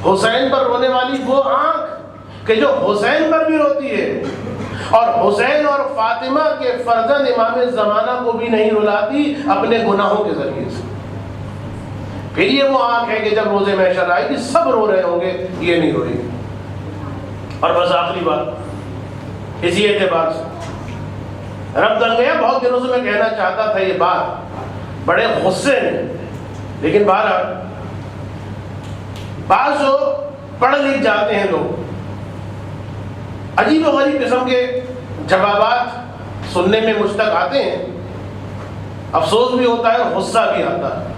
حسین پر رونے والی وہ آنکھ کہ جو حسین پر بھی روتی ہے اور حسین اور فاطمہ کے فرزند امام زمانہ کو بھی نہیں رلاتی اپنے گناہوں کے ذریعے سے. پھر یہ وہ آنکھ ہے کہ جب روز محشر آئے گی سب رو رہے ہوں گے، یہ نہیں روئے گی. اور بس آخری بات اسی اعتبار سے رب دل گیا، بہت دنوں سے میں کہنا چاہتا تھا یہ بات، بڑے غصے میں، لیکن بہرحال بعض جو پڑھ لکھ جاتے ہیں لوگ عجیب و غریب قسم کے جوابات سننے میں مجھ تک آتے ہیں افسوس بھی ہوتا ہے اور غصہ بھی آتا ہے.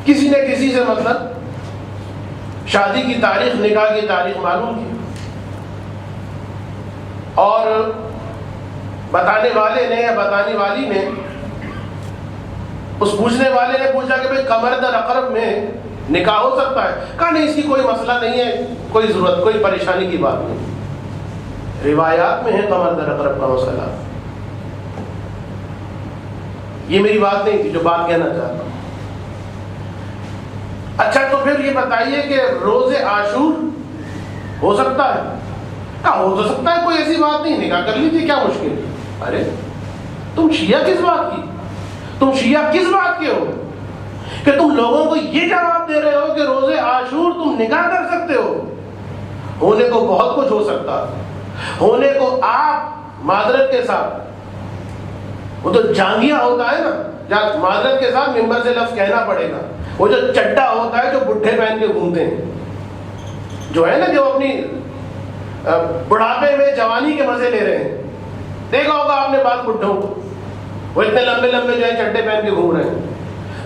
کسی نے کسی سے مطلب شادی کی تاریخ، نکاح کی تاریخ معلوم کی، اور بتانے والے نے یا بتانے والی نے، اس پوچھنے والے نے پوچھا کہ بھئی قمر در اقرب میں نکاح ہو سکتا ہے؟ کہا نہیں، اس کی کوئی مسئلہ نہیں ہے، کوئی ضرورت، کوئی پریشانی کی بات نہیں. روایات میں ہے قمر در اقرب کا مسئلہ. یہ میری بات نہیں تھی جو بات کہنا چاہتا ہوں. اچھا تو پھر یہ بتائیے کہ روز عاشور ہو سکتا ہے؟ کہا ہو تو سکتا ہے، کوئی ایسی بات نہیں، نکاح کر لیجیے، کیا مشکل ہے. ارے تم شیعہ کس بات کی، تم شیعہ کس بات کے ہو کہ تم لوگوں کو یہ جواب دے رہے ہو کہ روز عاشور تم نکاح کر سکتے ہو؟ ہونے کو بہت کچھ ہو سکتا ہے. ہونے کو آپ معذرت کے ساتھ، وہ تو جانگیا ہوتا ہے نا، جہاں معذرت کے ساتھ ممبر سے لفظ کہنا پڑے گا، وہ جو چڈا ہوتا ہے جو بڈھے پہن کے گھومتے ہیں، جو ہے نا، جو اپنی بڑھاپے میں جوانی کے مزے لے رہے ہیں. دیکھا ہوگا آپ نے بعض بڈھوں کو، وہ اتنے لمبے لمبے جو ہے چڈے پہن کے گھوم رہے ہیں.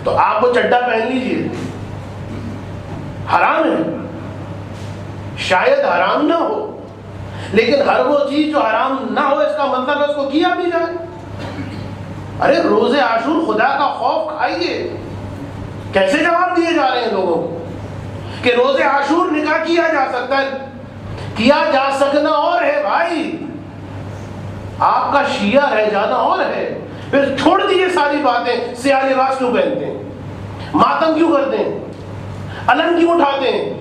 تو آپ وہ چڈا پہن لیجئے. حرام ہے، شاید حرام نہ ہو، لیکن ہر وہ چیز جو حرام نہ ہو اس کا مطلب ہے اس کو کیا بھی جائے. ارے روز عاشور خدا کا خوف کھائیے. کیسے جواب دیے جا رہے ہیں لوگوں کو کہ روز عاشور نکاح کیا جا سکتا ہے؟ کیا جا سکنا اور ہے بھائی، آپ کا شیعہ رہ جانا اور ہے. پھر چھوڑ دیجیے ساری باتیں. سیاہ لباس کیوں پہنتے ہیں؟ ماتم کیوں کرتے ہیں؟ علم کیوں اٹھاتے ہیں؟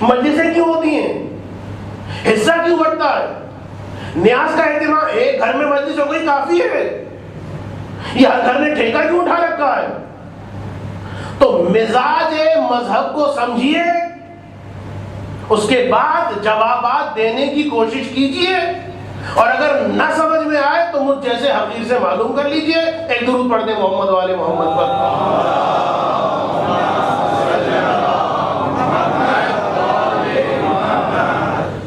مجلسیں کیوں ہوتی ہیں؟ حصہ کیوں بڑھتا ہے؟ نیاز کا اہتمام، ایک گھر میں مجلس ہو گئی کافی ہے، یہ ہر گھر نے ٹھیکہ کیوں اٹھا رکھا ہے؟ تو مزاج مذہب کو سمجھیے، اس کے بعد جوابات دینے کی کوشش کیجیے، اور اگر نہ سمجھ میں آئے تو مجھ جیسے حقیر سے معلوم کر لیجیے. ایک درود پڑھ دیں محمد والے محمد پر.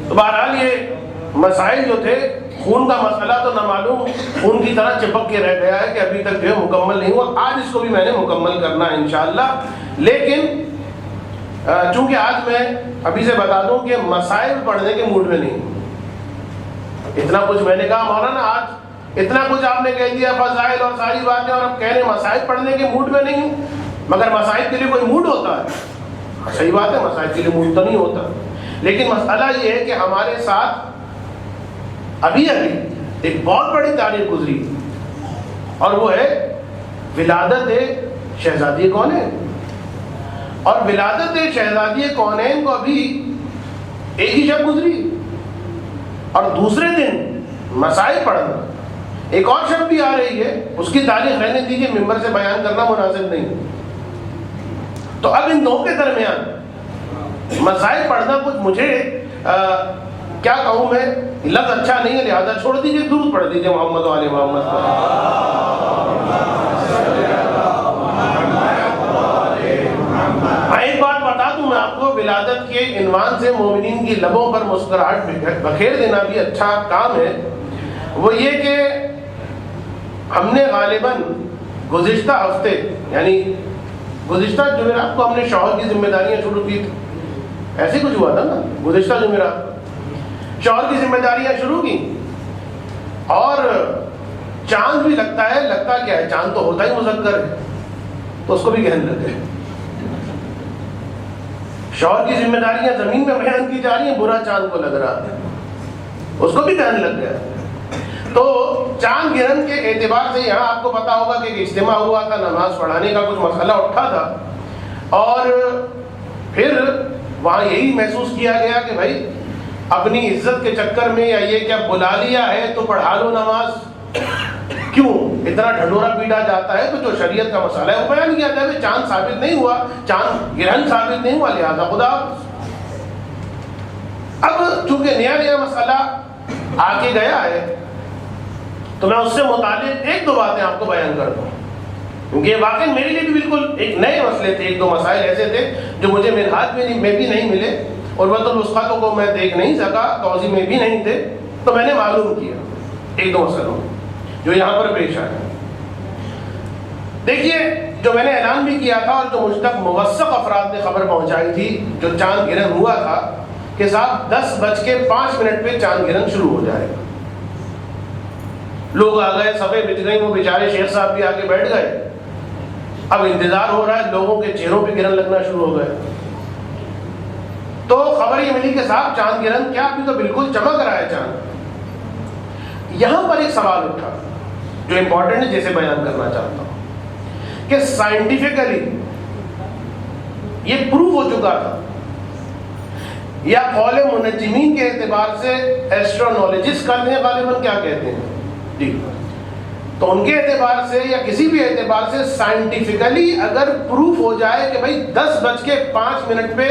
تو بہرحال یہ مسائل جو تھے، خون کا مسئلہ تو نامعلوم خون کی طرح چپک کے رہ گیا ہے کہ ابھی تک جو ہے مکمل نہیں ہوا. آج اس کو بھی میں نے مکمل کرنا ہے انشاءاللہ. لیکن چونکہ آج میں ابھی سے بتا دوں کہ مسائل پڑھنے کے موڈ میں نہیں. اتنا کچھ میں نے کہا مولانا، آج اتنا کچھ آپ نے کہہ دیا، فضائل اور ساری باتیں، اور اب کہہ رہے مسائل پڑھنے کے موڈ میں نہیں ہوں. مگر مسائل کے لیے کوئی موڈ ہوتا ہے؟ صحیح بات ہے، مسائل کے لیے موڈ تو نہیں ہوتا. لیکن مسئلہ یہ ہے کہ ہمارے ساتھ ابھی ایک بہت بڑی تاریخ گزری، اور وہ ہے ولادت شہزادی کونین. اور ولادت شہزادی کونین کو ابھی ایک ہی شب گزری، اور دوسرے دن مسائل پڑھنا. ایک اور شب بھی آ رہی ہے، اس کی تاریخ رہنے دیجیے، ممبر سے بیان کرنا مناسب نہیں. تو اب ان دو کے درمیان مسائل پڑھنا کچھ مجھے کیا کہوں میں، لفظ اچھا نہیں ہے، لہذا چھوڑ دیجیے، درود پڑھ دیجیے محمد والے محمد. ایک بات بتا دوں میں آپ کو، ولادت کے عنوان سے مومنین کی لبوں پر مسکراہٹ بکھیر دینا بھی اچھا کام ہے. وہ یہ کہ ہم نے غالباً گزشتہ ہفتے، یعنی گزشتہ جمعرات کو ہم نے شوہر کی ذمہ داریاں شروع کی تھی. ایسے کچھ ہوا تھا نا، گزشتہ جمعرات شوہر کی ذمہ داریاں شروع کی. اور چاند بھی لگتا ہے، لگتا کیا ہے، چاند تو ہوتا ہی مذکر ہے، تو اس کو بھی گہن لگے. شوہر کی ذمہ داریاں زمین میں بیان کی جا رہی ہیں، برا چاند کو لگ رہا ہے، اس کو بھی گہن لگ گیا. تو چاند گرہن کے اعتبار سے یہاں آپ کو پتا ہوگا کہ ایک اجتماع ہوا تھا، نماز پڑھانے کا کچھ مسئلہ اٹھا تھا، اور پھر وہاں یہی محسوس کیا گیا کہ بھائی اپنی عزت کے چکر میں، یا یہ کیا بلا لیا ہے تو پڑھا لو نماز، کیوں اتنا ڈھنڈورا پیٹا جاتا ہے. تو جو شریعت کا مسئلہ ہے وہ بیان کیا جائے. چاند ثابت نہیں ہوا، چاند گرہن ثابت نہیں ہوا، لہذا خدا. اب چونکہ نیا نیا مسئلہ آ کے گیا ہے تو میں اس سے متعلق ایک دو باتیں آپ کو بیان کرتا ہوں، کیونکہ واقعی میرے لیے بھی بالکل ایک نئے مسئلے تھے. ایک دو مسائل ایسے تھے جو مجھے منہاج میں بھی نہیں ملے، اور الوسقہ کو میں دیکھ نہیں سکا، توضیح میں بھی نہیں تھے، تو میں نے معلوم کیا ایک دو مسئلوں جو یہاں پر پیش آئے. دیکھیے جو میں نے اعلان بھی کیا تھا اور جو مجھ تک موثق افراد نے خبر پہنچائی تھی جو چاند گرہن ہوا تھا کہ صاحب 10:05 پہ چاند گرہن شروع ہو جائے گا. لوگ آ گئے, صفیں بچ گئی, وہ بیچارے شیخ صاحب بھی آگے بیٹھ گئے. اب انتظار ہو رہا ہے, لوگوں کے چہروں پہ گرہن لگنا شروع ہو گئے. تو خبر یہ ملی کہ صاحب چاند گرہن کیا, ابھی تو بالکل چمک رہا ہے چاند. یہاں پر ایک سوال اٹھا جو امپورٹنٹ ہے, جسے بیان کرنا چاہتا ہوں کہ سائنٹیفکلی یہ پروف ہو چکا تھا یا قول منجمین کے اعتبار سے ایسٹرونالوجسٹ کرتے ہیں غالباً کیا کہتے ہیں جی, تو ان کے اعتبار سے یا کسی بھی اعتبار سے سائنٹیفکلی اگر پروف ہو جائے کہ بھائی 10:05 پہ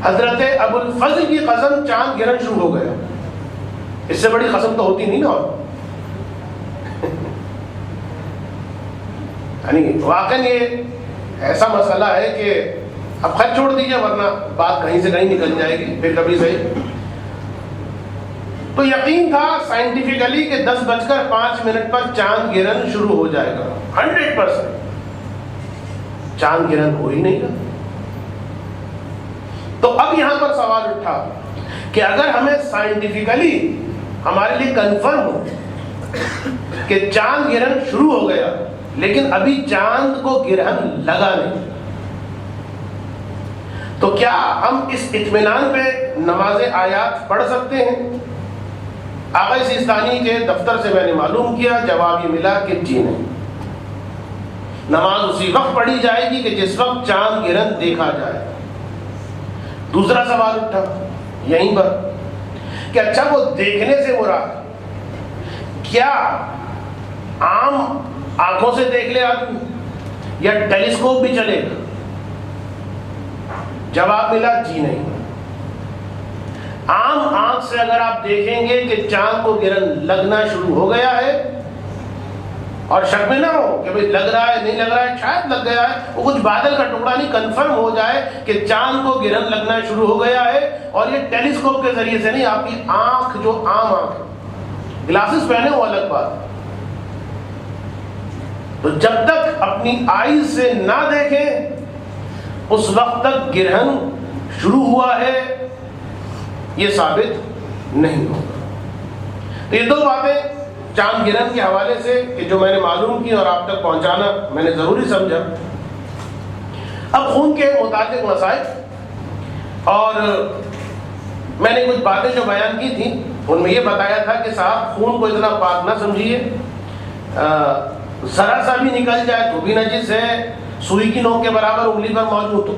حضرت ابو الفضل کی قسم چاند گرہن شروع ہو گیا, اس سے بڑی قسم تو ہوتی نہیں نا. یعنی واقعاً یہ ایسا مسئلہ ہے کہ اب خیر چھوڑ دیجیے ورنہ بات کہیں سے کہیں نکل جائے گی پھر کبھی صحیح. تو یقین تھا سائنٹیفکلی کہ 10:05 پر چاند گرہن شروع ہو جائے گا 100%. چاند گرہن ہو ہی نہیں گا. تو اب یہاں پر سوال اٹھا کہ اگر ہمیں سائنٹیفکلی ہمارے لیے کنفرم ہو کہ چاند گرہن شروع ہو گیا لیکن ابھی چاند کو گرہن لگا نہیں, تو کیا ہم اس اطمینان پہ نماز آیات پڑھ سکتے ہیں؟ آقا سیستانی کے دفتر سے میں نے معلوم کیا, جواب یہ ملا کہ جی نہیں. نماز اسی وقت پڑھی جائے گی کہ جس وقت چاند گرہن دیکھا جائے. دوسرا سوال اٹھا یہیں پر کہ اچھا وہ دیکھنے سے مراد کیا عام آنکھوں سے دیکھ لے آدمی یا ٹیلیسکوپ بھی چلے گا؟ جواب ملا جی نہیں. عام آنکھ سے اگر آپ دیکھیں گے کہ چاند کو گرہن لگنا شروع ہو گیا ہے اور شک میں نہ ہو کہ بھئی لگ رہا ہے نہیں لگ رہا ہے, شاید لگ گیا ہے, وہ کچھ بادل کا ٹکڑا نہیں, کنفرم ہو جائے کہ چاند کو گرہن لگنا شروع ہو گیا ہے, اور یہ ٹیلیسکوپ کے ذریعے سے نہیں, آپ کی آنکھ جو عام آنکھ ہے, گلاسز پہنے وہ الگ بات ہے. تو جب تک اپنی آئیز سے نہ دیکھیں اس وقت تک گرہن شروع ہوا ہے یہ ثابت نہیں ہوگا. تو یہ دو باتیں چاند گرہن کے حوالے سے کہ جو میں نے معلوم کی اور آپ تک پہنچانا میں نے ضروری سمجھا. اب خون کے متعلق مسائل, اور میں نے کچھ باتیں جو بیان کی تھیں ان میں یہ بتایا تھا کہ صاحب خون کو اتنا پاک نہ سمجھیے, ذرا سا بھی نکل جائے تو بھی نجس ہے, سوئی کی نوک کے برابر انگلی پر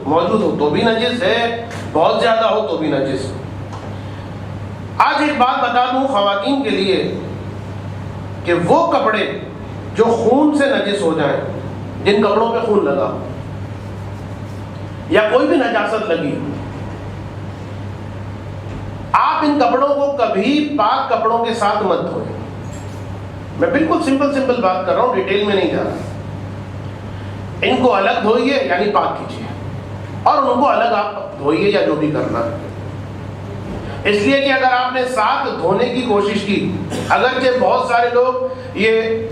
موجود ہو تو بھی نجس ہے, بہت زیادہ ہو تو بھی نجس ہے. آج ایک بات بتا دوں خواتین کے لیے کہ وہ کپڑے جو خون سے نجس ہو جائیں, جن کپڑوں پہ خون لگا ہو یا کوئی بھی نجاست لگی ہو, آپ ان کپڑوں کو کبھی پاک کپڑوں کے ساتھ مت دھوئیں. میں بالکل سمپل بات کر رہا ہوں, ڈیٹیل میں نہیں جا رہا. ان کو الگ دھوئیے یعنی پاک کیجیے, اور ان کو الگ آپ دھوئیے یا جو بھی کرنا ہے. اس لیے کہ اگر آپ نے ساتھ دھونے کی کوشش کی, اگرچہ بہت سارے لوگ یہ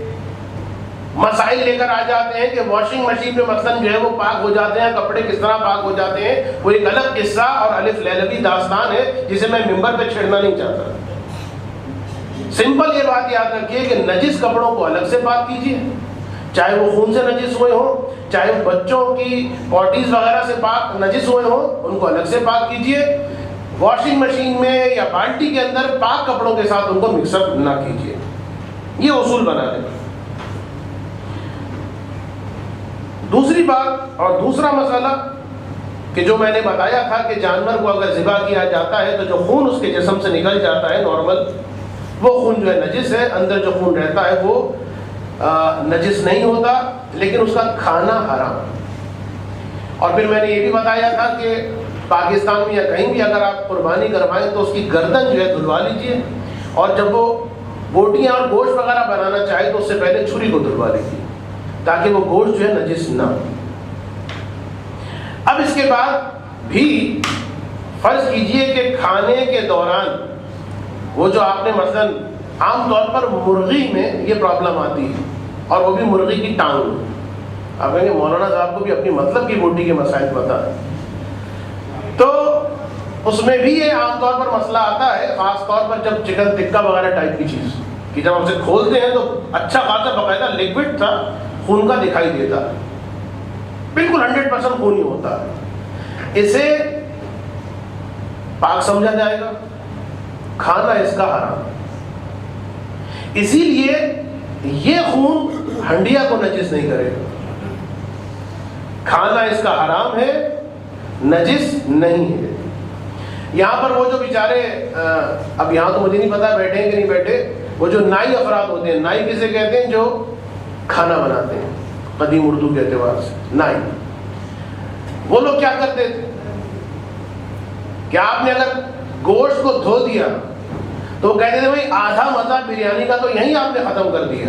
مسائل لے کر آ جاتے ہیں کہ واشنگ مشین میں مثلاً جو ہے وہ پاک ہو جاتے ہیں, کپڑے کس طرح پاک ہو جاتے ہیں, وہ ایک الگ قصہ اور الف لیلوی داستان ہے جسے میں ممبر پہ چھیڑنا نہیں چاہتا. سمپل یہ بات یاد رکھیے کہ نجس کپڑوں کو الگ سے پاک کیجیے, چاہے وہ خون سے نجس ہوئے ہوں, چاہے وہ بچوں کی پوٹیز وغیرہ سے پاک نجس ہوئے ہوں, ان کو الگ سے پاک کیجیے. واشنگ مشین میں یا بالٹی کے اندر پاک کپڑوں کے ساتھ ان کو مکس اپ نہ کیجیے. یہ اصول بنا لیں. دوسری بات اور دوسرا مسئلہ کہ جو میں نے بتایا تھا کہ جانور کو اگر ذبح کیا جاتا ہے تو جو خون اس کے جسم سے نکل جاتا ہے نارمل, وہ خون جو ہے نجس ہے, اندر جو خون رہتا ہے وہ نجس نہیں ہوتا, لیکن اس کا کھانا حرام. اور پھر میں نے یہ بھی بتایا تھا کہ پاکستان میں یا کہیں بھی اگر آپ قربانی کروائیں تو اس کی گردن جو ہے دھلوا لیجیے, اور جب وہ بوٹیاں اور گوشت وغیرہ بنانا چاہے تو اس سے پہلے چھری کو دھلوا لیجیے تاکہ وہ گوشت جو ہے نجس نہ ہو. اب اس کے بعد بھی فرض کیجئے کہ کھانے کے دوران وہ جو آپ نے مثلاً عام طور پر مرغی میں یہ پرابلم آتی ہے, اور وہ بھی مرغی کی ٹانگ. آپ کہیں گے مولانا صاحب کو بھی اپنی مطلب کی بوٹی کے مسائل پتہ ہے. تو اس میں بھی یہ عام طور پر مسئلہ آتا ہے، خاص طور پر جب چکن ٹکا وغیرہ ٹائپ کی چیز کہ جب ہم اسے کھولتے ہیں تو اچھا خاصا باقاعدہ لیکوڈ تھا، خون کا دکھائی دیتا ہے، بالکل 100% خون ہی ہوتا ہے. اسے پاک سمجھا جائے گا، کھانا اس کا حرام. اسی لیے یہ خون ہنڈیا کو نجس نہیں کرے گا، کھانا اس کا حرام ہے، نجس نہیں ہے. یہاں پر وہ جو بیچارے اب یہاں تو مجھے نہیں پتا بیٹھے ہیں کہ نہیں بیٹھے، وہ جو نائی افراد ہوتے ہیں، نائی کسے کہتے ہیں جو کھانا بناتے ہیں قدیم اردو کے اعتبار سے، نائی. وہ لوگ کیا کرتے تھے کہ آپ نے اگر گوشت کو دھو دیا تو وہ کہتے تھے بھائی آدھا مزہ بریانی کا تو یہیں آپ نے ختم کر دیا.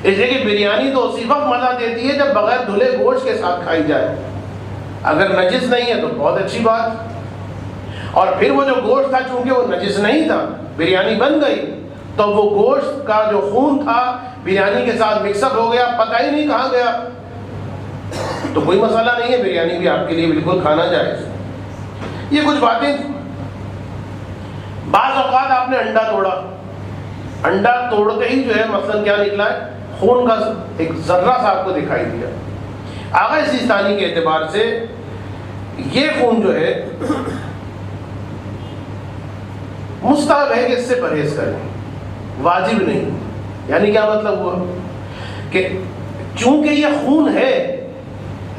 اس لیے کہ بریانی تو اسی وقت مزہ دیتی ہے جب بغیر دھلے گوشت کے ساتھ کھائی جائے. اگر نجس نہیں ہے تو بہت اچھی بات. اور پھر وہ جو گوشت تھا چونکہ وہ نجس نہیں تھا، بریانی بن گئی تو وہ گوشت کا جو خون تھا بریانی کے ساتھ مکس اپ ہو گیا، پتہ ہی نہیں کہاں گیا. تو کوئی مسئلہ نہیں ہے، بریانی بھی آپ کے لیے بالکل کھانا جائز. یہ کچھ باتیں تھیں. بعض اوقات آپ نے انڈا توڑا، انڈا توڑتے ہی جو ہے مثلاً کیا نکلا ہے، خون کا ایک ذرہ سا آپ کو دکھائی دیا. آغا سیستانی کے اعتبار سے یہ خون جو ہے مستحب ہے کہ اس سے پرہیز کریں، واجب نہیں. یعنی کیا مطلب ہوا کہ چونکہ یہ خون ہے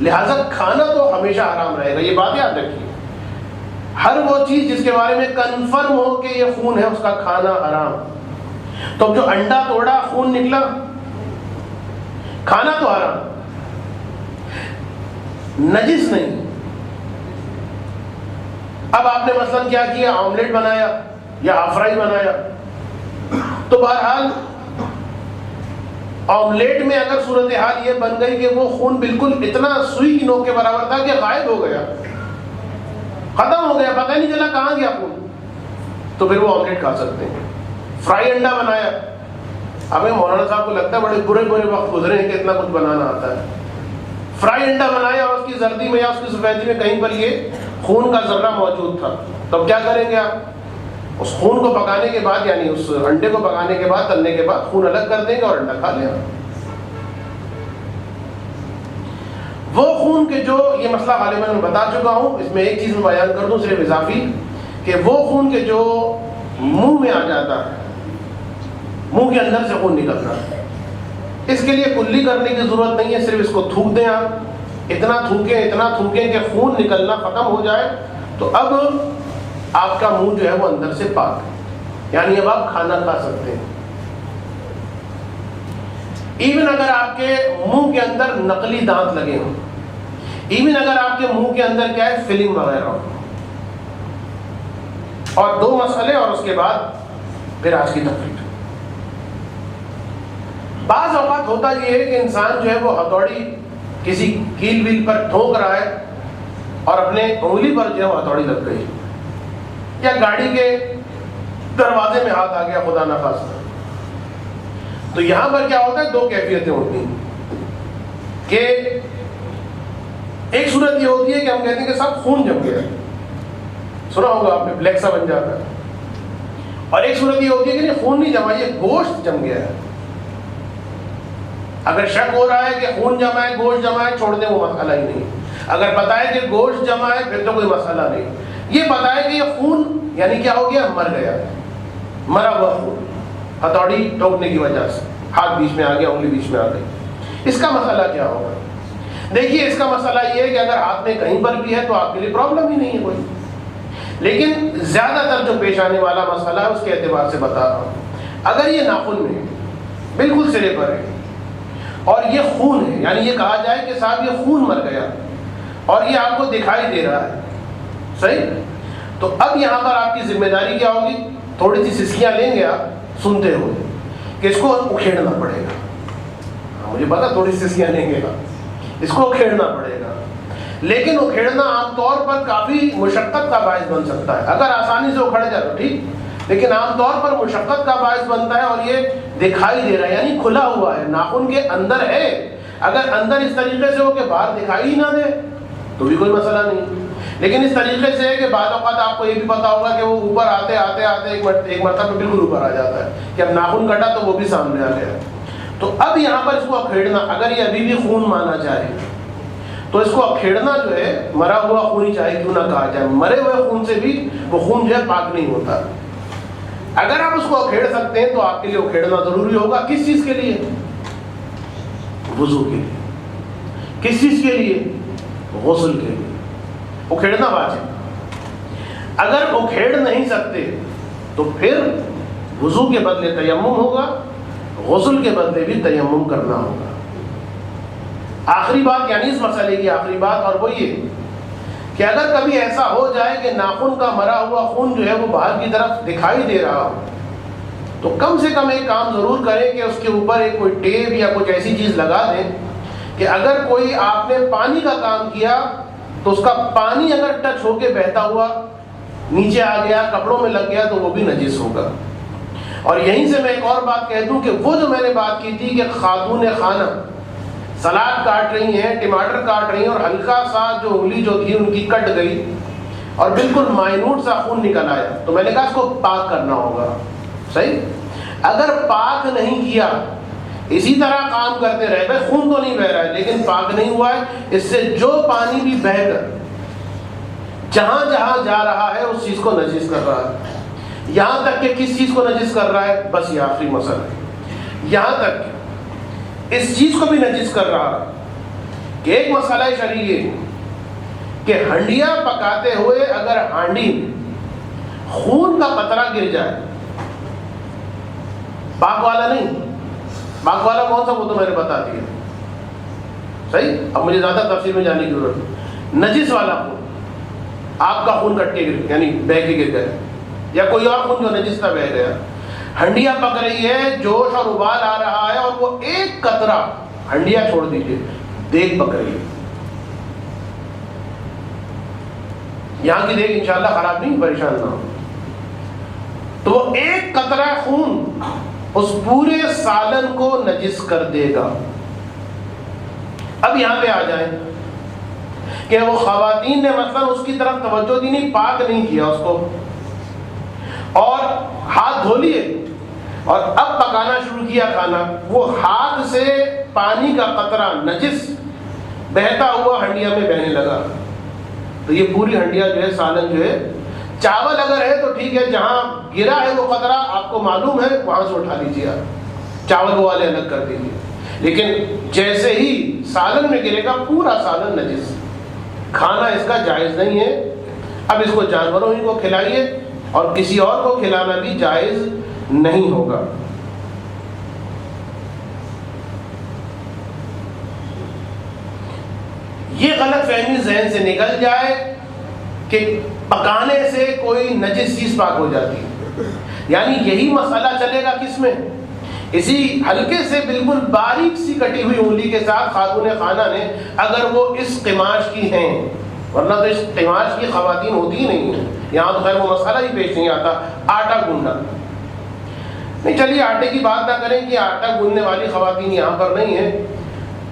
لہذا کھانا تو ہمیشہ حرام رہے گا. یہ بات یاد رکھیے، ہر وہ چیز جس کے بارے میں کنفرم ہو کہ یہ خون ہے اس کا کھانا حرام. تو جو انڈا توڑا خون نکلا، کھانا تو حرام، نجس نہیں. اب آپ نے مثلاً کیا کیا، آملیٹ بنایا یا ہاف فرائی بنایا، تو بہرحال آملیٹ میں اگر صورتحال یہ بن گئی کہ وہ خون بالکل اتنا سوئی کی نوک کے برابر تھا کہ غائب ہو گیا، ختم ہو گیا، پتہ نہیں چلا کہاں گیا خون، تو پھر وہ آملیٹ کھا سکتے ہیں. فرائی انڈا بنایا، ہمیں مولانا صاحب کو لگتا ہے بڑے برے وقت گزرے ہیں کہ اتنا کچھ بنانا آتا ہے. فرائی انڈا بنایا اور اس کی زردی میں یا اس کی سفیدی میں کہیں پر یہ خون کا ذرہ موجود تھا، تب کیا کریں گے آپ؟ اس خون کو پکانے کے بعد، یعنی اس انڈے کو پکانے کے بعد، تلنے کے بعد خون الگ کر دیں گے اور انڈا کھا لیں. وہ خون کے جو یہ مسئلہ غالباً میں بتا چکا ہوں، اس میں ایک چیز میں بیان کر دوں صرف اضافی، کہ وہ خون کے جو منہ میں آ جاتا ہے، منہ کے اندر سے خون نکلتا ہے، اس کے لیے کلی کرنے کی ضرورت نہیں ہے، صرف اس کو تھوک دیں آپ، اتنا تھوکیں کہ خون نکلنا ختم ہو جائے، تو اب آپ کا منہ جو ہے وہ اندر سے پاک ہے، یعنی اب آپ کھانا کھا سکتے ہیں. ایون اگر آپ کے منہ کے اندر نقلی دانت لگے ہوں، ایون اگر آپ کے منہ کے اندر کیا ہے فلنگ وغیرہ ہو. اور دو مسئلے اور اس کے بعد پھر آج کی تقریر. بعض اوقات ہوتا یہ ہے کہ انسان جو ہے وہ ہتھوڑی کسی کیل ویل پر ٹھوک رہا ہے اور اپنے انگلی پر جو ہے وہ ہتھوڑی لگ گئی، یا گاڑی کے دروازے میں ہاتھ آ گیا خدا نخواستہ. تو یہاں پر کیا ہوتا ہے، دو کیفیتیں ہوتی ہیں کہ ایک صورت یہ ہوتی ہے کہ ہم کہتے ہیں کہ سب خون جم گیا، سنا ہوگا آپ نے، بلیک سا بن جاتا ہے. اور ایک صورت یہ ہوتی ہے کہ نہیں خون نہیں جما، یہ گوشت جم گیا ہے. اگر شک ہو رہا ہے کہ خون جمع ہے، گوشت جمع ہے، چھوڑ دیں، وہ مسئلہ ہی نہیں. اگر پتا ہے کہ گوشت جمع ہے پھر تو کوئی مسئلہ نہیں. یہ پتا ہے کہ یہ خون یعنی کیا ہو گیا، مر گیا، مرا ہوا خون، ہتھوڑی ٹوکنے کی وجہ سے ہاتھ بیچ میں آ گیا، انگلی بیچ میں آ گئی. اس کا مسئلہ کیا ہوگا؟ دیکھیے اس کا مسئلہ یہ ہے کہ اگر ہاتھ میں کہیں پر بھی ہے تو آپ کے لیے پرابلم ہی نہیں ہے کوئی. لیکن زیادہ تر جو پیش آنے والا مسئلہ ہے اس کے اعتبار سے بتا رہا ہوں. اگر یہ ناخن میں بالکل سرے پر ہے اور یہ خون ہے، یعنی یہ کہا جائے کہ صاحب یہ خون مر گیا اور یہ آپ کو دکھائی دے رہا ہے، صحیح؟ تو اب یہاں پر آپ کی ذمہ داری کیا ہوگی؟ تھوڑی سی سسکیاں لیں گے آپ سنتے ہوئے کہ اس کو اکھیڑنا پڑے گا. مجھے پتا تھوڑی سی سسکیاں لیں گے آپ، اس کو اکھیڑنا پڑے گا. لیکن اکھیڑنا عام طور پر کافی مشقت کا باعث بن سکتا ہے. اگر آسانی سے اکھڑ جائے تو ٹھیک، لیکن عام طور پر مشقت کا باعث بنتا ہے. اور یہ دکھائی دے رہا ہے یعنی کھلا ہوا ہے، ناخن کے اندر ہے اگر اندر اس طریقے سے ہو کہ باہر دکھائی ہی نہ دے تو بھی کوئی مسئلہ نہیں، لیکن اس طریقے سے ہے کہ بعض اوقات آپ کو یہ بھی پتا ہوگا کہ وہ اوپر آتے آتے آتے ایک مرتبہ بالکل اوپر آ جاتا ہے کہ اب ناخن کٹا تو وہ بھی سامنے آ گیا. تو اب یہاں پر اس کو اکھیڑنا، اگر یہ ابھی بھی خون مانا جائے تو اس کو اکھیڑنا جو ہے مرا ہوا خون ہی چاہے کیوں نہ کہا جائے، مرے ہوئے خون سے بھی وہ خون جو ہے پاک نہیں ہوتا. اگر آپ اس کو اکھیڑ سکتے ہیں تو آپ کے لیے اکھیڑنا ضروری ہوگا. کس چیز کے لیے؟ وضو کے لیے. کس چیز کے لیے؟ غسل کے لیے. اکھیڑنا واجب. اگر اکھیڑ نہیں سکتے تو پھر وضو کے بدلے تیمم ہوگا، غسل کے بدلے بھی تیمم کرنا ہوگا. آخری بات، یعنی اس مسئلے کی آخری بات، اور وہ یہ کہ اگر کبھی ایسا ہو جائے کہ ناخن کا مرا ہوا خون جو ہے وہ باہر کی طرف دکھائی دے رہا ہو تو کم سے کم ایک کام ضرور کریں کہ اس کے اوپر ایک کوئی ٹیپ یا کچھ ایسی چیز لگا دیں کہ اگر کوئی آپ نے پانی کا کام کیا تو اس کا پانی اگر ٹچ ہو کے بہتا ہوا نیچے آ گیا، کپڑوں میں لگ گیا تو وہ بھی نجس ہوگا. اور یہیں سے میں ایک اور بات کہہ دوں کہ وہ جو میں نے بات کی تھی کہ خاتون خانہ سلاد کاٹ رہی ہیں، ٹماٹر کاٹ رہی ہیں اور ہلکا سا جو انگلی جو تھی ان کی کٹ گئی اور بالکل مائنوٹ سا خون نکل آیا، تو میں نے کہا اس کو پاک کرنا ہوگا. صحیح. اگر پاک نہیں کیا، اسی طرح کام کرتے رہے، بھائی خون تو نہیں بہ رہا ہے لیکن پاک نہیں ہوا ہے، اس سے جو پانی بھی بہہ کر جہاں جہاں جا رہا ہے اس چیز کو نجس کر رہا ہے. یہاں تک کہ کس چیز کو نجس کر رہا ہے؟ بس یہ آخری مسئلہ ہے. یہاں تک کہ اس چیز کو بھی نجس کر رہا ہے کہ ایک مسئلہ شرعی ہے کہ ہنڈیاں پکاتے ہوئے اگر ہانڈی میں خون کا قطرہ گر جائے، پاک والا نہیں، پاک والا کون سا وہ تو میں نے بتا دیا. صحیح. اب مجھے زیادہ تفصیل میں جانے کی ضرورت نہیں. نجس والا خون، آپ کا خون کٹ کے گر یعنی بہہ کے گر گیا، یا کوئی اور خون جو نجس تھا بہہ گیا، ہنڈیاں پک رہی ہے، جوش اور ابال آ رہا ہے اور وہ ایک قطرہ، ہنڈیاں چھوڑ دیجیے، دیگ پک رہی ہے. یہاں کی دیگ انشاءاللہ خراب نہیں، پریشان نہ ہو. تو وہ ایک قطرہ خون اس پورے سالن کو نجس کر دے گا. اب یہاں پہ آ جائیں کہ وہ خواتین نے مثلا اس کی طرف توجہ دی نہیں، پاک نہیں کیا اس کو اور ہاتھ دھو لیے اور اب پکانا شروع کیا کھانا، وہ ہاتھ سے پانی کا قطرہ نجس بہتا ہوا ہنڈیا میں بہنے لگا، تو یہ پوری ہنڈیا جو ہے سالن جو ہے، چاول اگر ہے تو ٹھیک ہے، جہاں گرا ہے وہ قطرہ آپ کو معلوم ہے وہاں سے اٹھا لیجیے، آپ چاول والے الگ کر دیجیے. لیکن جیسے ہی سالن میں گرے گا پورا سالن نجس، کھانا اس کا جائز نہیں ہے. اب اس کو جانوروں ہی کو کھلائیے اور کسی اور کو کھلانا بھی جائز نہیں ہوگا. یہ غلط فہمی ذہن سے نکل جائے کہ پکانے سے کوئی نجس چیز پاک ہو جاتی ہے، یعنی یہی مسئلہ چلے گا کس میں؟ اسی ہلکے سے بالکل باریک سی کٹی ہوئی انگلی کے ساتھ خاتون خانہ نے اگر وہ اس قماش کی ہیں، ورنہ تو اس قماش کی خواتین ہوتی ہی نہیں ہیں، یہاں تو خیر وہ مسئلہ ہی پیش نہیں آتا، آٹا گونڈا نہیں. چلیے آٹے کی بات نہ کریں کہ آٹا گوندنے والی خواتین یہاں پر نہیں ہیں،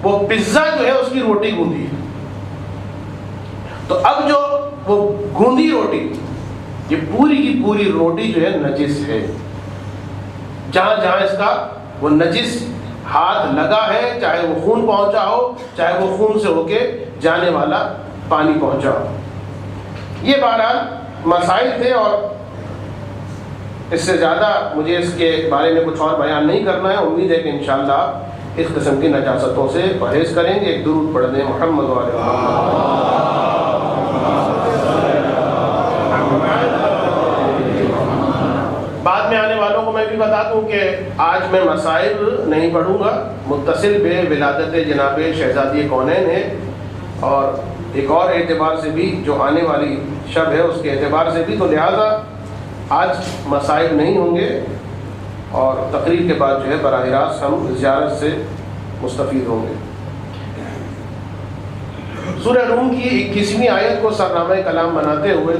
وہ پزا جو ہے اس کی روٹی گوندی ہے. تو اب جو وہ گوندی روٹی، یہ پوری کی پوری روٹی جو ہے نجس ہے. جہاں جہاں اس کا وہ نجس ہاتھ لگا ہے، چاہے وہ خون پہنچا ہو، چاہے وہ خون سے ہو کے جانے والا پانی پہنچا ہو. یہ بہرحال مسائل تھے اور اس سے زیادہ مجھے اس کے بارے میں کچھ اور بیان نہیں کرنا ہے. امید ہے کہ انشاءاللہ اس قسم کی نجاستوں سے پرہیز کریں گے. ایک درود پڑھ دیں محمد و علیہ محمد. بعد میں آنے والوں کو میں بھی بتا دوں کہ آج میں مسائل نہیں پڑھوں گا، متصل بے ولادت جناب شہزادی کونین ہے، اور ایک اور اعتبار سے بھی جو آنے والی شب ہے اس کے اعتبار سے بھی، تو لہٰذا آج مسائل نہیں ہوں گے اور تقریر کے بعد جو ہے براہ راست ہم زیارت سے مستفید ہوں گے. سورہ روم کی 21ویں آیت کو سرنامہ کلام بناتے ہوئے،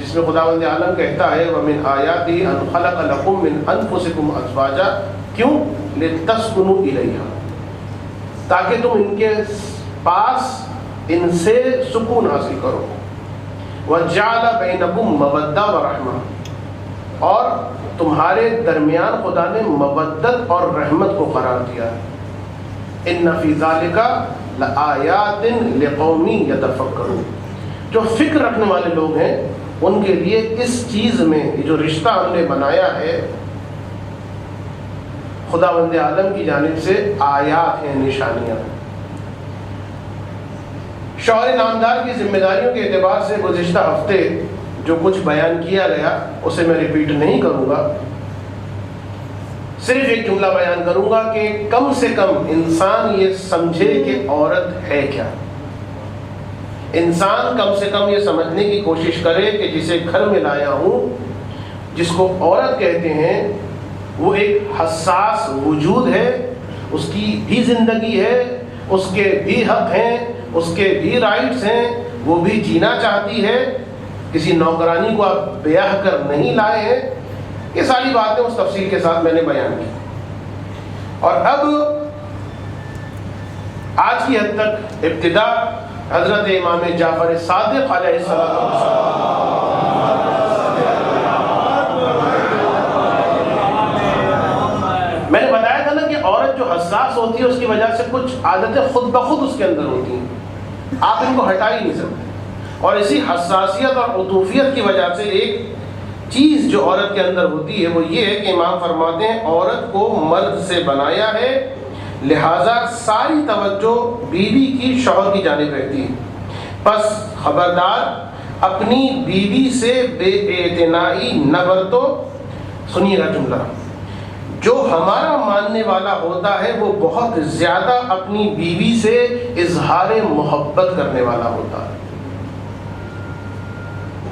جس میں خداوند عالم کہتا ہے وَمِنْ آيَاتِهِ أَنْ خَلَقَ لَكُم مِّنْ أَنفُسِكُمْ أَزْوَاجًا، کیوں؟ لِتَسْكُنُوا إِلَيْهَا. تاکہ تم ان کے پاس ان سے سکون حاصل کرو. وَجَعَلَ بَيْنَكُمْ مَوَدَّةً وَرَحْمَةً، اور تمہارے درمیان خدا نے مودت اور رحمت کو قرار دیا ہے. اِنَّ فِي ذَلِكَ لَآيَاتٍ لِقَوْمٍ يَتَفَكَّرُونَ، جو فکر رکھنے والے لوگ ہیں ان کے لیے اس چیز میں یہ جو رشتہ ہم نے بنایا ہے خداوند عالم کی جانب سے آیات ہیں، نشانیاں ہیں. شوہر نامدار کی ذمہ داریوں کے اعتبار سے گزشتہ ہفتے جو کچھ بیان کیا گیا اسے میں ریپیٹ نہیں کروں گا، صرف ایک جملہ بیان کروں گا کہ کم سے کم انسان یہ سمجھے کہ عورت ہے کیا. انسان کم سے کم یہ سمجھنے کی کوشش کرے کہ جسے گھر میں لایا ہوں، جس کو عورت کہتے ہیں، وہ ایک حساس وجود ہے، اس کی بھی زندگی ہے، اس کے بھی حق ہیں، اس کے بھی رائٹس ہیں، وہ بھی جینا چاہتی ہے. کسی نوکرانی کو آپ بیاہ کر نہیں لائے ہیں. یہ ساری باتیں اس تفصیل کے ساتھ میں نے بیان کی. اور اب آج کی حد تک ابتدا حضرت امام جعفر صادق علیہ السلام. میں نے بتایا تھا نا کہ عورت جو حساس ہوتی ہے اس کی وجہ سے کچھ عادتیں خود بخود اس کے اندر ہوتی ہیں، آپ ان کو ہٹا ہی نہیں سکتے. اور اسی حساسیت اور عطوفیت کی وجہ سے ایک چیز جو عورت کے اندر ہوتی ہے وہ یہ ہے کہ امام فرماتے ہیں عورت کو مرد سے بنایا ہے، لہذا ساری توجہ بیوی کی شوہر کی جانب رہتی ہے. پس خبردار اپنی بیوی سے بے اعتنائی نہ برتو. سنیے گا جملہ، جو ہمارا ماننے والا ہوتا ہے وہ بہت زیادہ اپنی بیوی سے اظہار محبت کرنے والا ہوتا ہے.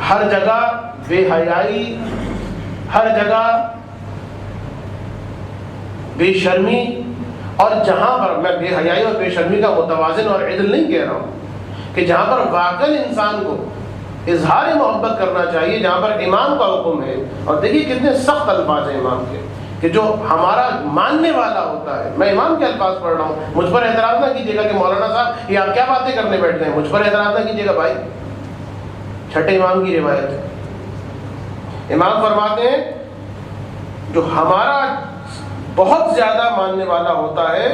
ہر جگہ بے حیائی، ہر جگہ بے شرمی، اور جہاں پر میں بے حیائی اور بے شرمی کا متوازن اور عدل نہیں کہہ رہا ہوں، کہ جہاں پر واقعی انسان کو اظہار محبت کرنا چاہیے، جہاں پر امام کا حکم ہے. اور دیکھیے کتنے سخت الفاظ ہیں امام کے، کہ جو ہمارا ماننے والا ہوتا ہے. میں امام کے الفاظ پڑھ رہا ہوں، مجھ پر اعتراض نہ کیجیے گا کہ مولانا صاحب یہ آپ کیا باتیں کرنے بیٹھتے ہیں. مجھ پر اعتراض نہ کیجیے گا بھائی، چھٹے امام کی روایت ہے. امام فرماتے ہیں جو ہمارا بہت زیادہ ماننے والا ہوتا ہے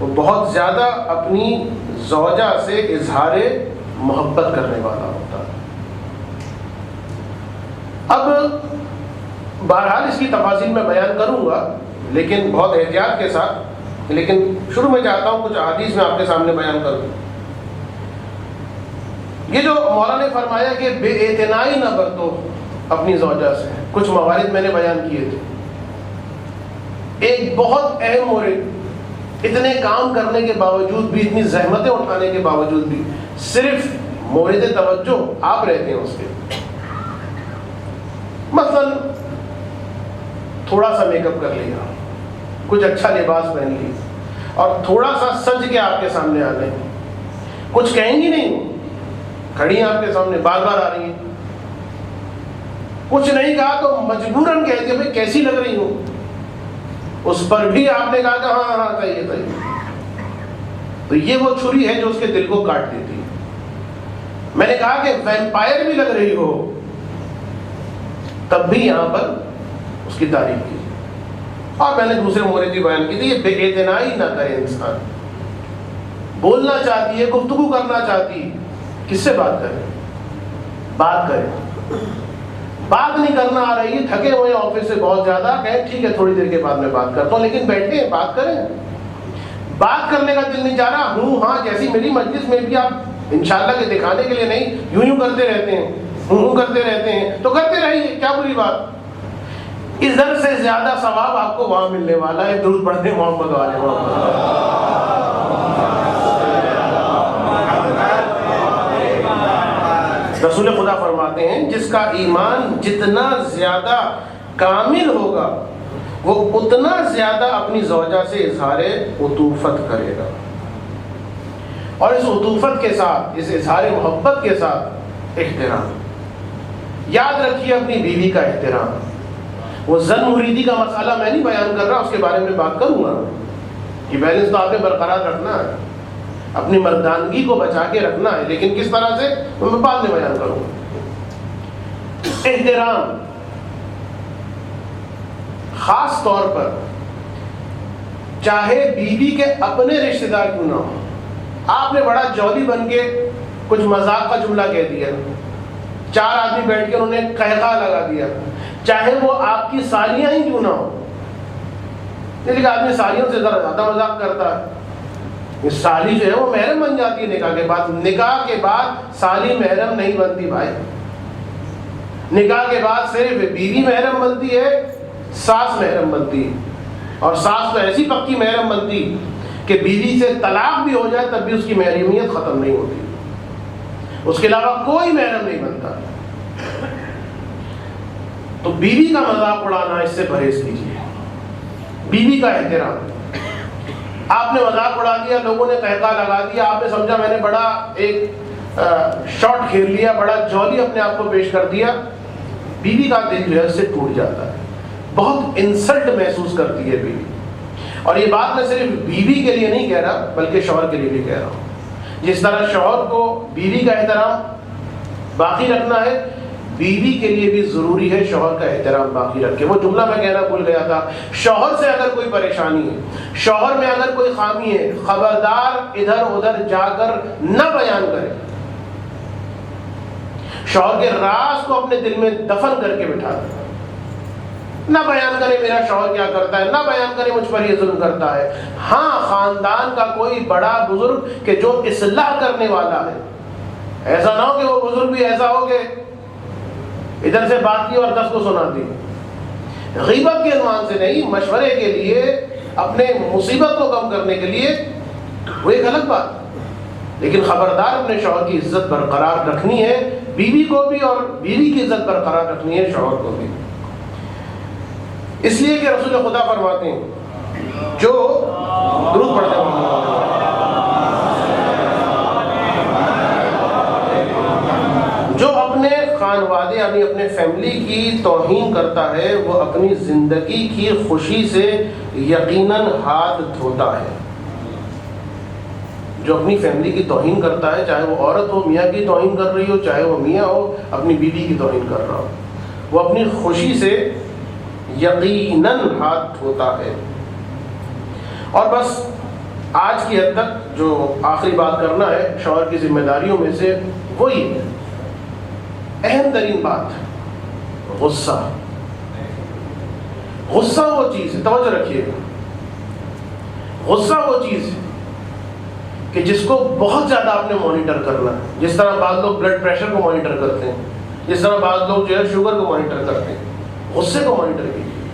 وہ بہت زیادہ اپنی زوجہ سے اظہار محبت کرنے والا ہوتا ہے. اب بہرحال اس کی تفاصیل میں بیان کروں گا لیکن بہت احتیاط کے ساتھ. لیکن شروع میں چاہتا ہوں کچھ احادیث میں آپ کے سامنے بیان کروں. یہ جو مولانا نے فرمایا کہ بے اعتنائی نہ برتو اپنی زوجہ سے، کچھ موارد میں نے بیان کیے تھے. ایک بہت اہم مورد، اتنے کام کرنے کے باوجود بھی، اتنی زحمتیں اٹھانے کے باوجود بھی صرف مورد توجہ آپ رہتے ہیں اس کے. مثلا تھوڑا سا میک اپ کر لیا، کچھ اچھا لباس پہن لیا اور تھوڑا سا سج کے آپ کے سامنے آ گئے. کچھ کہیں گی نہیں، کھڑی ہیں آپ کے سامنے، بار بار آ رہی ہیں. کچھ نہیں کہا تو مجبوراً کہتی ہے بھائی کیسی لگ رہی ہوں. اس پر بھی آپ نے کہا کہ ہاں ہاں صحیح صحیح. تو یہ وہ چھری ہے جو اس کے دل کو کاٹ دیتی ہے. میں نے کہا کہ ویمپائر بھی لگ رہی ہو تب بھی یہاں پر اس کی تعریف کی. اور میں نے دوسرے مورد بھی بیان کی تھی، یہ بے اعتنائی نہ کرے. انسان بولنا چاہتی ہے، گفتگو کرنا چاہتی، کس سے بات کرے؟ بات کرے. بات نہیں کرنا آ رہی ہے، تھکے ہوئے آفس سے بہت زیادہ، کہیں ٹھیک ہے تھوڑی دیر کے بعد میں بات کرتا ہوں، لیکن بیٹھے ہیں بات کریں. بات کرنے کا دل نہیں چاہ رہا، ہوں ہاں جیسی میری مجلس میں بھی آپ انشاءاللہ کے دکھانے کے لیے نہیں، یوں کرتے رہتے ہیں، ہوں کرتے رہتے ہیں، تو کرتے رہیے، کیا بری بات. ادھر سے زیادہ ثواب آپ کو وہاں ملنے والا ہے. درود پڑھتے محمد والے محمد. رسول خدا فرماتے ہیں جس کا ایمان جتنا زیادہ کامل ہوگا وہ اتنا زیادہ اپنی زوجہ سے اظہار عطوفت کرے گا. اور اس عطوفت کے ساتھ، اس اظہار محبت کے ساتھ احترام. یاد رکھیے اپنی بیوی کا احترام. وہ زن مریدی کا مسئلہ میں نہیں بیان کر رہا، اس کے بارے میں بات کروں گا. یہ بیلنس تو آپ نے برقرار رکھنا ہے، اپنی مردانگی کو بچا کے رکھنا ہے، لیکن کس طرح سے میں بعد میں بیان کروں گا۔ احترام، خاص طور پر چاہے بیوی کے اپنے رشتہ دار کیوں نہ ہو، آپ نے بڑا جولی بن کے کچھ مذاق کا جملہ کہہ دیا، 4 آدمی بیٹھ کے انہوں نے قہقہ لگا دیا، چاہے وہ آپ کی سالیاں ہی کیوں نہ ہو۔ لیکن آدمی سالیوں سے ذرا زیادہ مذاق کرتا ہے، یہ سالی جو ہے وہ محرم بن جاتی ہے نکاح کے بعد۔ نکاح کے بعد سالی محرم نہیں بنتی بھائی، نکاح کے بعد صرف بیوی محرم بنتی ہے، ساس محرم بنتی ہے، اور ساس تو ایسی پکی محرم بنتی کہ بیوی سے طلاق بھی ہو جائے تب بھی اس کی محرمیت ختم نہیں ہوتی، اس کے علاوہ کوئی محرم نہیں بنتا۔ تو بیوی کا مذاق اڑانا اس سے پرہیز کیجیے، بیوی کا احترام۔ آپ نے مذاق اڑا دیا، لوگوں نے قہقہ لگا دیا، آپ نے سمجھا میں نے بڑا ایک شاٹ کھیل لیا، بڑا جولی اپنے آپ کو پیش کر دیا، بیوی کا دل جو ہے اس سے ٹوٹ جاتا ہے، بہت انسلٹ محسوس کرتی ہے بیوی۔ اور یہ بات میں صرف بیوی کے لیے نہیں کہہ رہا بلکہ شوہر کے لیے بھی کہہ رہا ہوں۔ جس طرح شوہر کو بیوی کا احترام باقی رکھنا ہے، بیوی کے لیے بھی ضروری ہے شوہر کا احترام باقی رکھے۔ وہ جملہ میں کہنا بھول گیا تھا، شوہر سے اگر کوئی پریشانی ہے، شوہر میں اگر کوئی خامی ہے، خبردار ادھر ادھر جا کر نہ بیان کرے، شوہر کے راز کو اپنے دل میں دفن کر کے بٹھا دے، نہ بیان کرے میرا شوہر کیا کرتا ہے، نہ بیان کرے مجھ پر یہ ظلم کرتا ہے۔ ہاں، خاندان کا کوئی بڑا بزرگ کہ جو اصلاح کرنے والا ہے، ایسا نہ ہو کہ وہ بزرگ بھی ایسا ہو کہ ادھر سے بات کی اور 10 کو سنا دی، غیبت کے عنوان سے نہیں، مشورے کے لیے، اپنے مصیبت کو کم کرنے کے لیے، وہ ایک الگ بات، لیکن خبردار اپنے شوہر کی عزت برقرار رکھنی ہے، بیوی کو بھی، اور بیوی کی عزت برقرار رکھنی ہے شوہر کو بھی۔ اس لیے کہ رسول خدا فرماتے ہیں، جو درود پڑھتے ہیں، جو اپنے خانوادے یعنی اپنے فیملی کی توہین کرتا ہے، وہ اپنی زندگی کی خوشی سے یقیناً ہاتھ دھوتا ہے۔ جو اپنی فیملی کی توہین کرتا ہے، چاہے وہ عورت ہو میاں کی توہین کر رہی ہو، چاہے وہ میاں ہو اپنی بیوی کی توہین کر رہا ہو، وہ اپنی خوشی سے یقیناً ہاتھ دھوتا ہے۔ اور بس آج کی حد تک جو آخری بات کرنا ہے شوہر کی ذمہ داریوں میں سے، وہی اہم ترین بات، غصہ۔ غصہ وہ چیز ہے، توجہ رکھیے گا، غصہ وہ چیز ہے کہ جس کو بہت زیادہ آپ نے مانیٹر کرنا ہے۔ جس طرح بعض لوگ بلڈ پریشر کو مانیٹر کرتے ہیں، جس طرح بعض لوگ جو ہے شوگر کو مانیٹر کرتے ہیں، غصے کو مانیٹر کیجیے،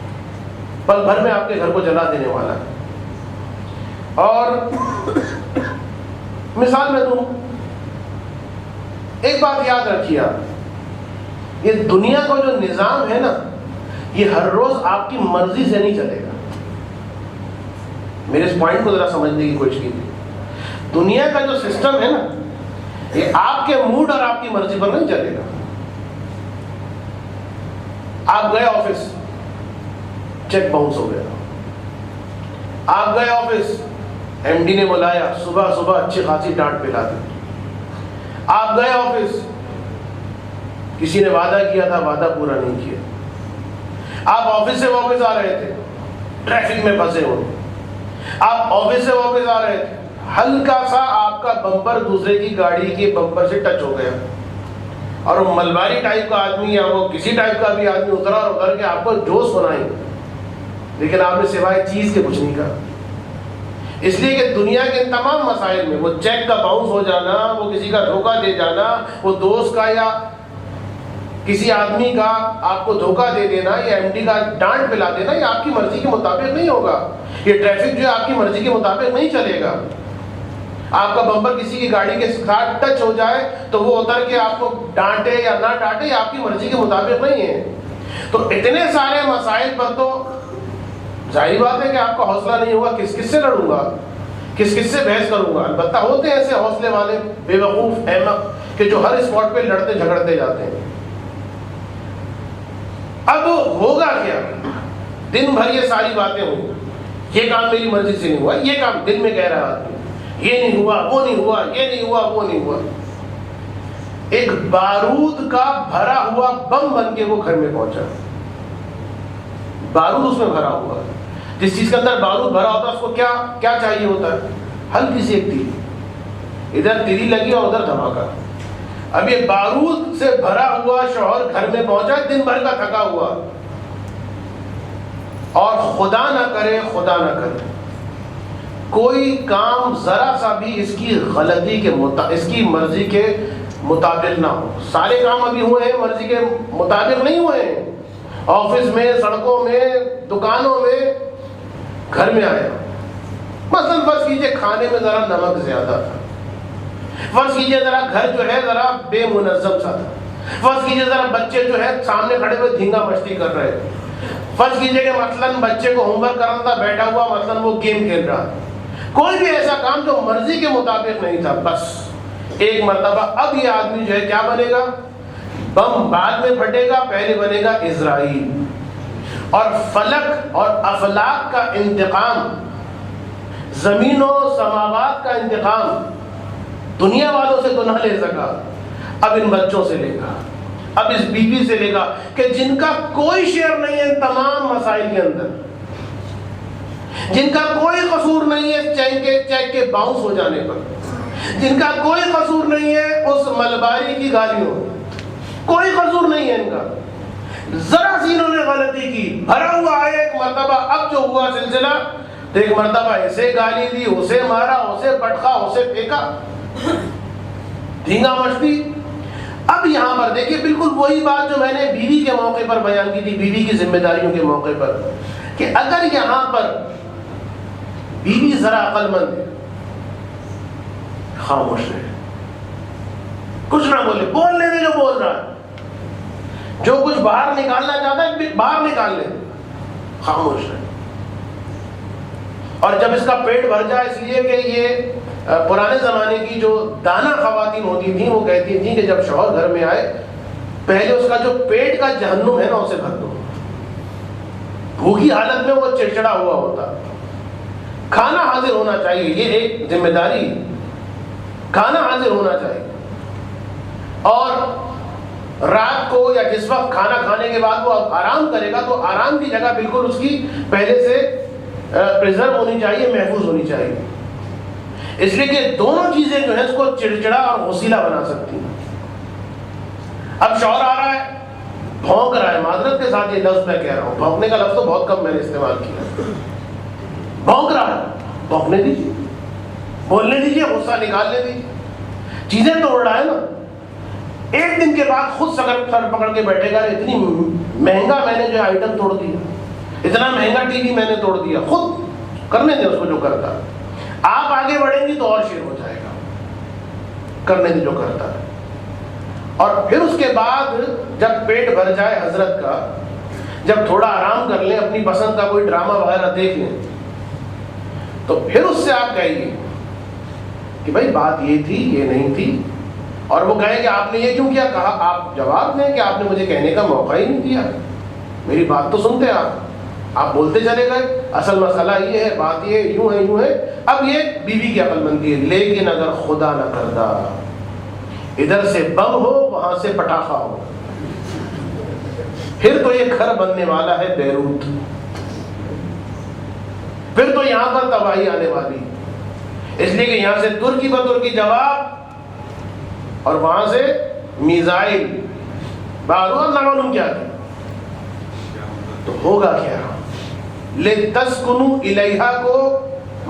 پل بھر میں آپ کے گھر کو جلا دینے والا ہے۔ اور مثال میں دوں، ایک بات یاد رکھیے آپ، یہ دنیا کا جو نظام ہے نا، یہ ہر روز آپ کی مرضی سے نہیں چلے گا۔ میرے اس پوائنٹ کو ذرا سمجھنے کی کوشش کیجیے۔ دنیا کا جو سسٹم ہے نا، یہ آپ کے موڈ اور آپ کی مرضی پر نہیں چلے گا۔ آپ گئے آفس، چیک باؤنس ہو گیا، آپ گئے آفس، ایم ڈی نے بلایا، صبح صبح اچھی خاصی ڈانٹ پلا دی۔ آپ گئے آفس، کسی نے وعدہ کیا تھا، وعدہ پورا نہیں کیا۔ آپ آفس سے واپس آ رہے تھے، ٹریفک میں پھنسے ہوئے، آپ آفس سے واپس آ رہے تھے، ہلکا سا آپ کا بمپر دوسرے کی گاڑی کے بمپر سے ٹچ ہو گیا، اور وہ ملباری ٹائپ کا آدمی یا وہ کسی ٹائپ کا بھی آدمی اترا اور اتر کے آپ کو جوش سنائی، لیکن آپ نے سوائے چیز کے کچھ نہیں کہا۔ اس لیے کہ دنیا کے تمام مسائل میں وہ چیک کا باؤنس ہو جانا، وہ کسی کا دھوکہ دے جانا، وہ دوست کا یا کسی آدمی کا آپ کو دھوکہ دے دینا، یا ایم ڈی کا ڈانٹ پلا دینا، یہ آپ کی مرضی کے مطابق نہیں ہوگا۔ یہ ٹریفک جو ہے آپ کی مرضی کے مطابق نہیں چلے گا۔ آپ کا بمپر کسی کی گاڑی کے ساتھ ٹچ ہو جائے تو وہ اتر کے آپ کو ڈانٹے یا نہ ڈانٹے، یہ آپ کی مرضی کے مطابق نہیں ہے۔ تو اتنے سارے مسائل پر تو ظاہری بات ہے کہ آپ کا حوصلہ نہیں ہوگا، کس کس سے لڑوں گا، کس کس سے بحث کروں گا۔ البتہ ہوتے ہیں ایسے حوصلے والے بے وقوف احمق کہ جو ہر اسپاٹ پہ لڑتے جھگڑتے جاتے ہیں۔ اب ہوگا کیا؟ دن بھر یہ ساری باتیں ہوں، یہ کام میری مرضی سے نہیں ہوا، یہ کام دل میں کہہ رہا آدمی، یہ نہیں ہوا، وہ نہیں ہوا، یہ نہیں ہوا، وہ نہیں ہوا. ایک بارود کا بھرا ہوا بم بن کے وہ گھر میں پہنچا. بارود اس میں بھرا ہوا. جس چیز کے اندر بارود بھرا ہوتا ہے اس کو کیا چاہیے ہوتا ہے؟ ہلکی سی ایک تیر، ادھر تیری لگی اور ادھر دھماکہ. اب یہ بارود سے بھرا ہوا شوہر گھر میں پہنچا، دن بھر کا تھکا ہوا، اور خدا نہ کرے کوئی کام ذرا سا بھی اس کی غلطی کے اس کی مرضی کے مطابق نہ ہو. سارے کام ابھی ہوئے ہیں، مرضی کے مطابق نہیں ہوئے ہیں. آفس میں، سڑکوں میں، دکانوں میں، گھر میں آیا. مثلا فرض کیجئے کھانے میں ذرا نمک زیادہ تھا، فرض کیجئے ذرا گھر جو ہے ذرا بے منظم سا تھا، فرض کیجئے ذرا بچے جو ہے سامنے کھڑے ہوئے دھینگا مستی کر رہے تھے، فرض کیجئے کہ مثلا بچے کو ہوم ورک کرنا تھا، بیٹھا ہوا مثلا وہ گیم کھیل رہا. کوئی بھی ایسا کام جو مرضی کے مطابق نہیں تھا. بس ایک مرتبہ اب یہ آدمی جو ہے کیا بنے گا؟ بم بعد میں پھٹے گا، پہلے بنے گا اسرائیل. اور فلک اور افلاک کا انتقام، زمین و سماوات کا انتقام دنیا والوں سے تو نہ لے سکا، اب ان بچوں سے لے گا، اب اس بیوی سے لے گا کہ جن کا کوئی شیئر نہیں ہے ان تمام مسائل کے اندر، جن کا کوئی قصور نہیں ہے چیک کے باؤنس ہو جانے پر، جن کا کوئی قصور نہیں ہے اس ملباری کی گالیوں، کوئی قصور نہیں ہے ان کا. ذرا سی انہوں نے غلطی کی، بھرا ہوا آیا ایک مرتبہ. اب جو ہوا سلسلہ تو ایک مرتبہ اسے گالی دی، اسے مارا، اسے پٹخا، اسے پھینکا، دھینگا مچتی. اب یہاں پر دیکھیے بالکل وہی بات جو میں نے بیوی کے موقع پر بیان کی تھی، بیوی کی ذمہ داریوں کے موقع پر، کہ اگر یہاں پر بیوی ذرا عقل مند ہے، خاموش ہے، کچھ نہ بولے، بولنے دے جو بول رہا ہے، جو کچھ باہر نکالنا چاہتا ہے باہر نکال لے، خاموش ہے. اور جب اس کا پیٹ بھر جائے، اس لیے کہ یہ پرانے زمانے کی جو دانا خواتین ہوتی تھیں وہ کہتی تھیں کہ جب شوہر گھر میں آئے پہلے اس کا جو پیٹ کا جہنم ہے نا اسے بھر دو. بھوکی حالت میں وہ چڑچڑا ہوا ہوتا. کھانا حاضر ہونا چاہیے، یہ ایک ذمہ داری، کھانا حاضر ہونا چاہیے. اور رات کو یا جس وقت کھانا کھانے کے بعد وہ آرام کرے گا تو آرام کی جگہ بالکل اس کی پہلے سے پریزرو ہونی چاہیے، محفوظ ہونی چاہیے. اس لیے کہ دونوں چیزیں جو ہیں اس کو چڑچڑا اور غسیلہ بنا سکتی ہیں. اب شوہر آ رہا ہے، بھونک رہا ہے، معذرت کے ساتھ یہ لفظ میں کہہ رہا ہوں، بھونکنے کا لفظ تو بہت کم میں نے استعمال کیا. بھونک رہا ہے، بھونکنے دیجیے، بولنے دیجیے، غصہ نکالنے دیجیے. چیزیں توڑ رہا ہے نا. ایک دن کے بعد خود سر پکڑ کے بیٹھے گا، اتنی مہنگا میں نے جو آئٹم توڑ دیا، اتنا مہنگا ٹی وی میں نے توڑ دیا. خود کرنے دیں اس کو جو کرتا ہے. آپ آگے بڑھیں گی تو اور شیر ہو جائے گا. کرنے دیں جو کرتا ہے. اور پھر اس کے بعد جب پیٹ بھر جائے حضرت کا، جب تھوڑا آرام کر لیں، اپنی پسند کا کوئی ڈرامہ وغیرہ دیکھ لیں، تو پھر اس سے آپ کہیے کہ بھائی بات یہ تھی، یہ نہیں تھی. اور وہ کہیں کہ آپ نے یہ کیوں کیا. کہا آپ جواب دیں کہ آپ نے مجھے کہنے کا موقع ہی نہیں دیا، میری بات تو سنتے آپ بولتے چلے گئے، اصل مسئلہ یہ ہے، بات یہ یوں ہے، یوں ہے. اب یہ بیوی کی عقل مندی ہے. لیکن اگر خدا نہ کردا ادھر سے بم ہو وہاں سے پٹاخہ ہو، پھر تو یہ گھر بننے والا ہے بیروت، پھر تو یہاں پر تباہی آنے والی. اس لیے کہ یہاں سے ترکی بترکی جواب اور وہاں سے میزائل بارود، نہ معلوم کیا تھا. تو ہوگا کیا؟ لِتَسْكُنُوا إِلَيْهَا کو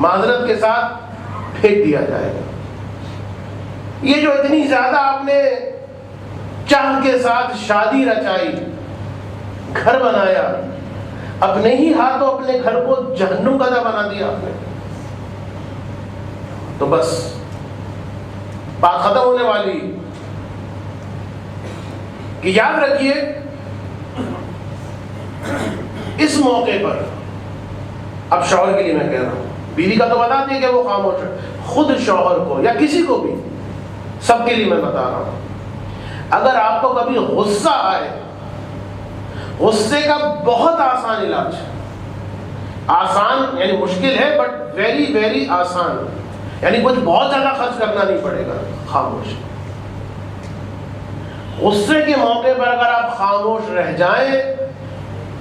معذرت کے ساتھ پھینک دیا جائے گا. یہ جو اتنی زیادہ آپ نے چاہ کے ساتھ شادی رچائی، گھر بنایا، اپنے ہی ہاتھوں اپنے گھر کو جہنم کا بنا دیا آپ نے، تو بس بات ختم ہونے والی. کہ یاد رکھیے اس موقع پر، اب شوہر کے لیے میں کہہ رہا ہوں، بیوی کا تو بتا دیں کہ وہ خاموش ہے، خود شوہر کو یا کسی کو بھی، سب کے لیے میں بتا رہا ہوں، اگر آپ کو کبھی غصہ آئے، غصے کا بہت آسان علاج ہے آسان یعنی مشکل ہے بٹ ویری ویری آسان، یعنی کچھ بہت زیادہ خرچ کرنا نہیں پڑے گا، خاموش۔ غصے کے موقع پر اگر آپ خاموش رہ جائیں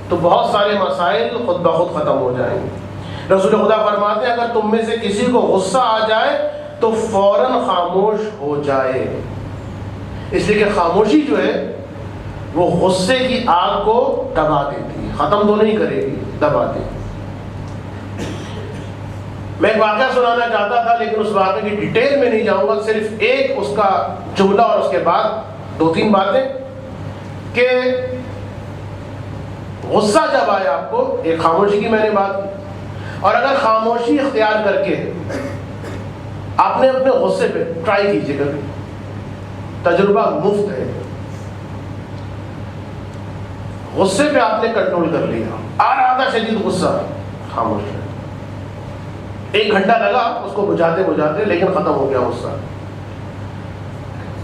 تو بہت سارے مسائل خود بخود ختم ہو جائیں گے۔ رسول خدا فرماتے ہیں اگر تم میں سے کسی کو غصہ آ جائے تو فوراً خاموش ہو جائے، اس لیے کہ خاموشی جو ہے وہ غصے کی آگ کو دبا دیتی ہے، ختم تو نہیں کرے گی، دبا دے۔ میں ایک واقعہ سنانا چاہتا تھا لیکن اس واقعے کی ڈیٹیل میں نہیں جاؤں گا، صرف ایک اس کا جملہ اور اس کے بعد 2-3 باتیں کہ غصہ جب آئے آپ کو، ایک خاموشی کی میں نے بات کی، اور اگر خاموشی اختیار کر کے آپ نے اپنے غصے پہ ٹرائی کیجیے کبھی، تجربہ مفت ہے، غصے پہ آپ نے کنٹرول کر لیا، آ رہا تھا شدید غصہ، خاموش ہے، 1 گھنٹہ لگا اس کو بجھاتے بجھاتے لیکن ختم ہو گیا غصہ۔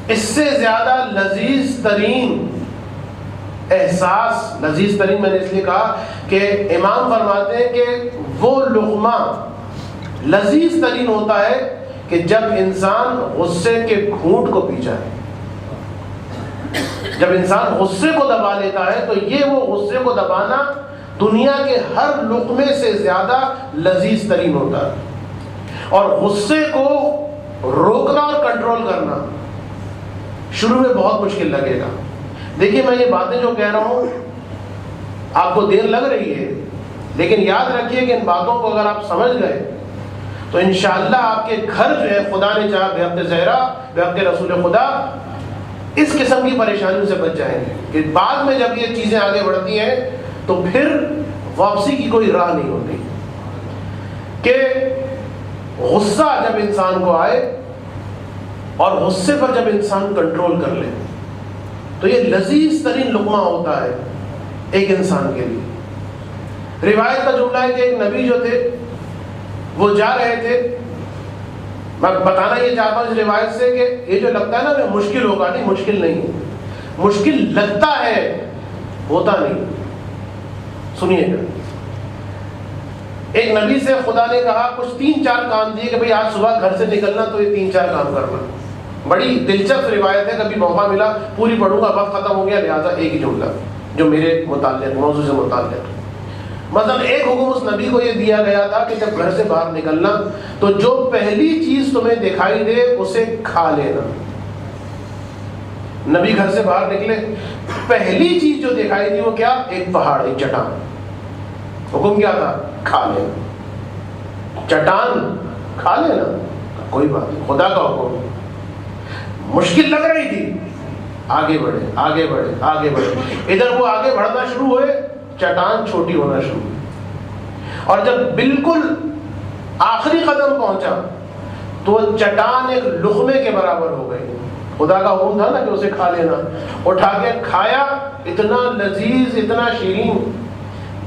اس سے زیادہ لذیذ ترین احساس، لذیذ ترین میں نے اس لیے کہا کہ امام فرماتے ہیں کہ وہ لقمہ لذیذ ترین ہوتا ہے کہ جب انسان غصے کے گھونٹ کو پی جائے، جب انسان غصے کو دبا لیتا ہے تو یہ وہ غصے کو دبانا دنیا کے ہر لقمے سے زیادہ لذیذ ترین ہوتا ہے۔ اور غصے کو روکنا اور کنٹرول کرنا شروع میں بہت مشکل لگے گا۔ دیکھیے میں یہ باتیں جو کہہ رہا ہوں آپ کو دیر لگ رہی ہے، لیکن یاد رکھیے کہ ان باتوں کو اگر آپ سمجھ گئے تو انشاءاللہ آپ کے گھر جو ہے خدا نے چاہا بحق زہرا بحق رسول خدا اس قسم کی پریشانیوں سے بچ جائیں گے کہ بعد میں جب یہ چیزیں آگے بڑھتی ہیں تو پھر واپسی کی کوئی راہ نہیں ہوتی۔ کہ غصہ جب انسان کو آئے اور غصے پر جب انسان کنٹرول کر لے تو یہ لذیذ ترین لقمہ ہوتا ہے ایک انسان کے لیے۔ روایت کا جملہ ہے کہ ایک نبی جو تھے وہ جا رہے تھے، میں بتانا یہ چاہتا ہوں اس روایت سے کہ یہ جو لگتا ہے نا کہ مشکل ہوگا، نہیں مشکل نہیں ہے، مشکل لگتا ہے ہوتا نہیں۔ سنیے گا، ایک نبی سے خدا نے کہا کچھ 3-4 کام دیے کہ بھئی آج صبح گھر سے نکلنا تو یہ 3-4 کام کرنا۔ بڑی دلچسپ روایت ہے، کبھی موقع ملا پوری پڑھوں گا، وقت ختم ہو گیا لہٰذا ایک ہی جملہ جو میرے متعلق موضوع سے متعلق۔ مثلا ایک حکم اس نبی کو یہ دیا گیا تھا کہ جب گھر سے باہر نکلنا تو جو پہلی چیز تمہیں دکھائی دے اسے کھا لینا۔ نبی گھر سے باہر نکلے، پہلی چیز جو دکھائی دی وہ کیا؟ ایک پہاڑ، ایک چٹان۔ حکم کیا تھا؟ کھا لینا، چٹان کھا لینا، کوئی بات نہیں، خدا کا حکم۔ مشکل لگ رہی تھی، آگے بڑھے آگے بڑھے آگے بڑھے، ادھر وہ آگے بڑھنا شروع ہوئے، چٹان چھوٹی ہونا شروع ہوئی، اور جب بالکل آخری قدم پہنچا تو چٹان ایک لقمے کے برابر ہو گئی۔ خدا کا حکم تھا نا کہ اسے کھا لینا، اٹھا کے کھایا، اتنا لذیذ اتنا شیرین۔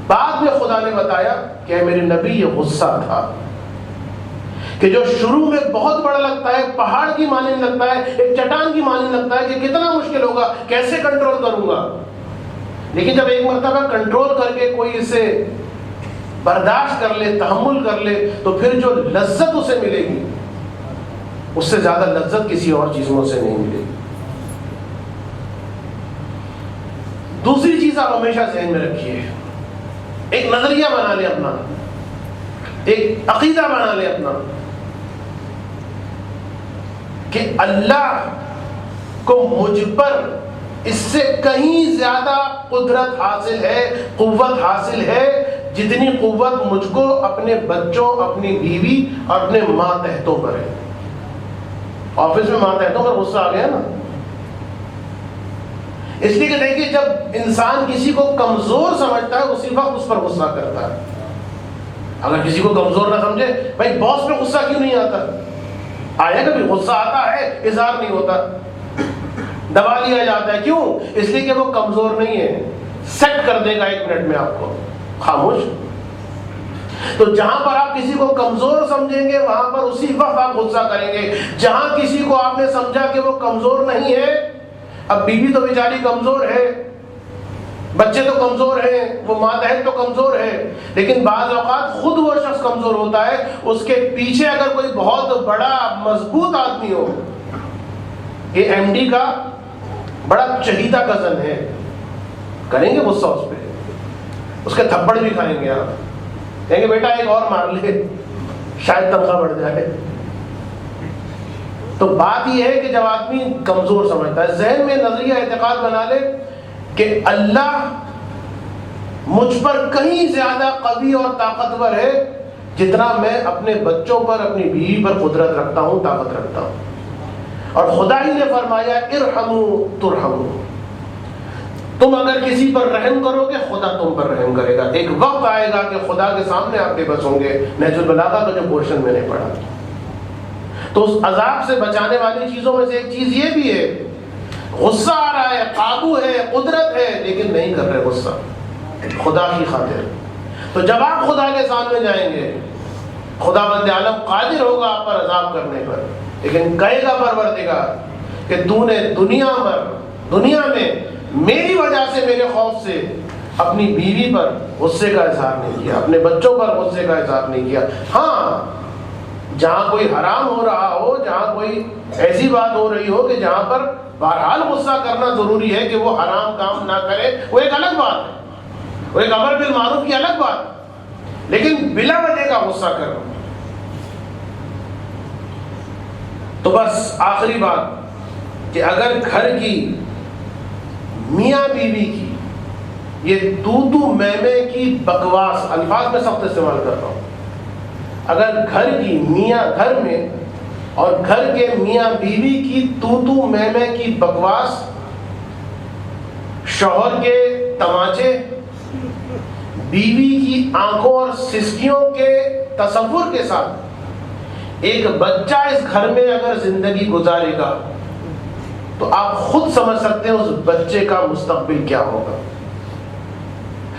بعد میں خدا نے بتایا کہ میرے نبی یہ غصہ تھا کہ جو شروع میں بہت بڑا لگتا ہے، پہاڑ کی مانند لگتا ہے، ایک چٹان کی مانند لگتا ہے کہ کتنا مشکل ہوگا، کیسے کنٹرول کروں گا، لیکن جب ایک مرتبہ کنٹرول کر کے کوئی اسے برداشت کر لے، تحمل کر لے، تو پھر جو لذت اسے ملے گی اس سے زیادہ لذت کسی اور چیزوں سے نہیں ملے گی۔ دوسری چیز آپ ہمیشہ ذہن میں رکھیے، ایک نظریہ بنا لے اپنا، ایک عقیدہ بنا لے اپنا کہ اللہ کو مجھ پر اس سے کہیں زیادہ قدرت حاصل ہے، قوت حاصل ہے، جتنی قوت مجھ کو اپنے بچوں، اپنی بیوی اور اپنے ماتحتوں پر ہے۔ آفس میں ماتحتوں پر غصہ آ گیا نا، اس لیے کہ دیکھیے جب انسان کسی کو کمزور سمجھتا ہے اسی وقت اس پر غصہ کرتا ہے۔ اگر کسی کو کمزور نہ سمجھے، بھائی باس پہ غصہ کیوں نہیں آتا؟ آیا کبھی؟ غصہ آتا ہے، اظہار نہیں ہوتا، دبا لیا جاتا ہے۔ کیوں؟ اس لیے کہ وہ کمزور نہیں ہے، سیٹ کر دے گا 1 منٹ میں آپ کو، خاموش۔ تو جہاں پر آپ کسی کو کمزور سمجھیں گے وہاں پر اسی وقت آپ غصہ کریں گے۔ جہاں کسی کو آپ نے سمجھا کہ وہ کمزور نہیں ہے، اب بیوی تو بیچاری کمزور ہے، بچے تو کمزور ہیں، وہ ماتحت تو کمزور ہے، لیکن بعض اوقات خود وہ شخص کمزور ہوتا ہے، اس کے پیچھے اگر کوئی بہت بڑا مضبوط آدمی ہو، یہ ایم ڈی کا بڑا چہیتا کزن ہے، کریں گے غصہ اس پہ، اس کے تھپڑ بھی کھائیں گے آپ، کہیں گے بیٹا ایک اور مار لے شاید تنخواہ بڑھ جائے۔ تو بات یہ ہے کہ جب آدمی کمزور سمجھتا ہے، ذہن میں نظریہ اعتقاد بنا لے کہ اللہ مجھ پر کہیں زیادہ قوی اور طاقتور ہے جتنا میں اپنے بچوں پر، اپنی بیوی پر قدرت رکھتا ہوں، طاقت رکھتا ہوں۔ اور خدا ہی نے فرمایا ارحموا ترحموا، تم اگر کسی پر رحم کرو گے خدا تم پر رحم کرے گا۔ ایک وقت آئے گا کہ خدا کے سامنے آپ بے بس ہوں گے۔ نہج البلاغہ کا جو پورشن میں نے پڑھا، تو اس عذاب سے بچانے والی چیزوں میں سے ایک چیز یہ بھی ہے، غصہ آ رہا ہے، قابو ہے، قدرت ہے، لیکن نہیں کر رہے غصہ خدا کی خاطر۔ تو جب آپ خدا کے سامنے جائیں گے، خدا بند عالم قادر ہوگا آپ پر عذاب کرنے پر، لیکن کہے گا پروردگار کہ تو نے دنیا میں میری وجہ سے، میرے خوف سے اپنی بیوی پر غصے کا اظہار نہیں کیا، اپنے بچوں پر غصے کا اظہار نہیں کیا۔ ہاں جہاں کوئی حرام ہو رہا ہو، جہاں کوئی ایسی بات ہو رہی ہو کہ جہاں پر بہرحال غصہ کرنا ضروری ہے کہ وہ حرام کام نہ کرے، وہ ایک الگ بات ہے، وہ ایک امر بالمعروف کی الگ بات ہے، لیکن بلا وجہ کا غصہ کرنا۔ تو بس آخری بات کہ اگر گھر کی میاں بیوی کی یہ تو میں کی بکواس، الفاظ میں سخت استعمال کرتا ہوں، اگر گھر کی میاں گھر میں اور گھر کے میاں بیوی کی تو میں کی بکواس، شوہر کے تماچے، بیوی کی آنکھوں اور سسکیوں کے تصور کے ساتھ ایک بچہ اس گھر میں اگر زندگی گزارے گا تو آپ خود سمجھ سکتے ہیں اس بچے کا مستقبل کیا ہوگا،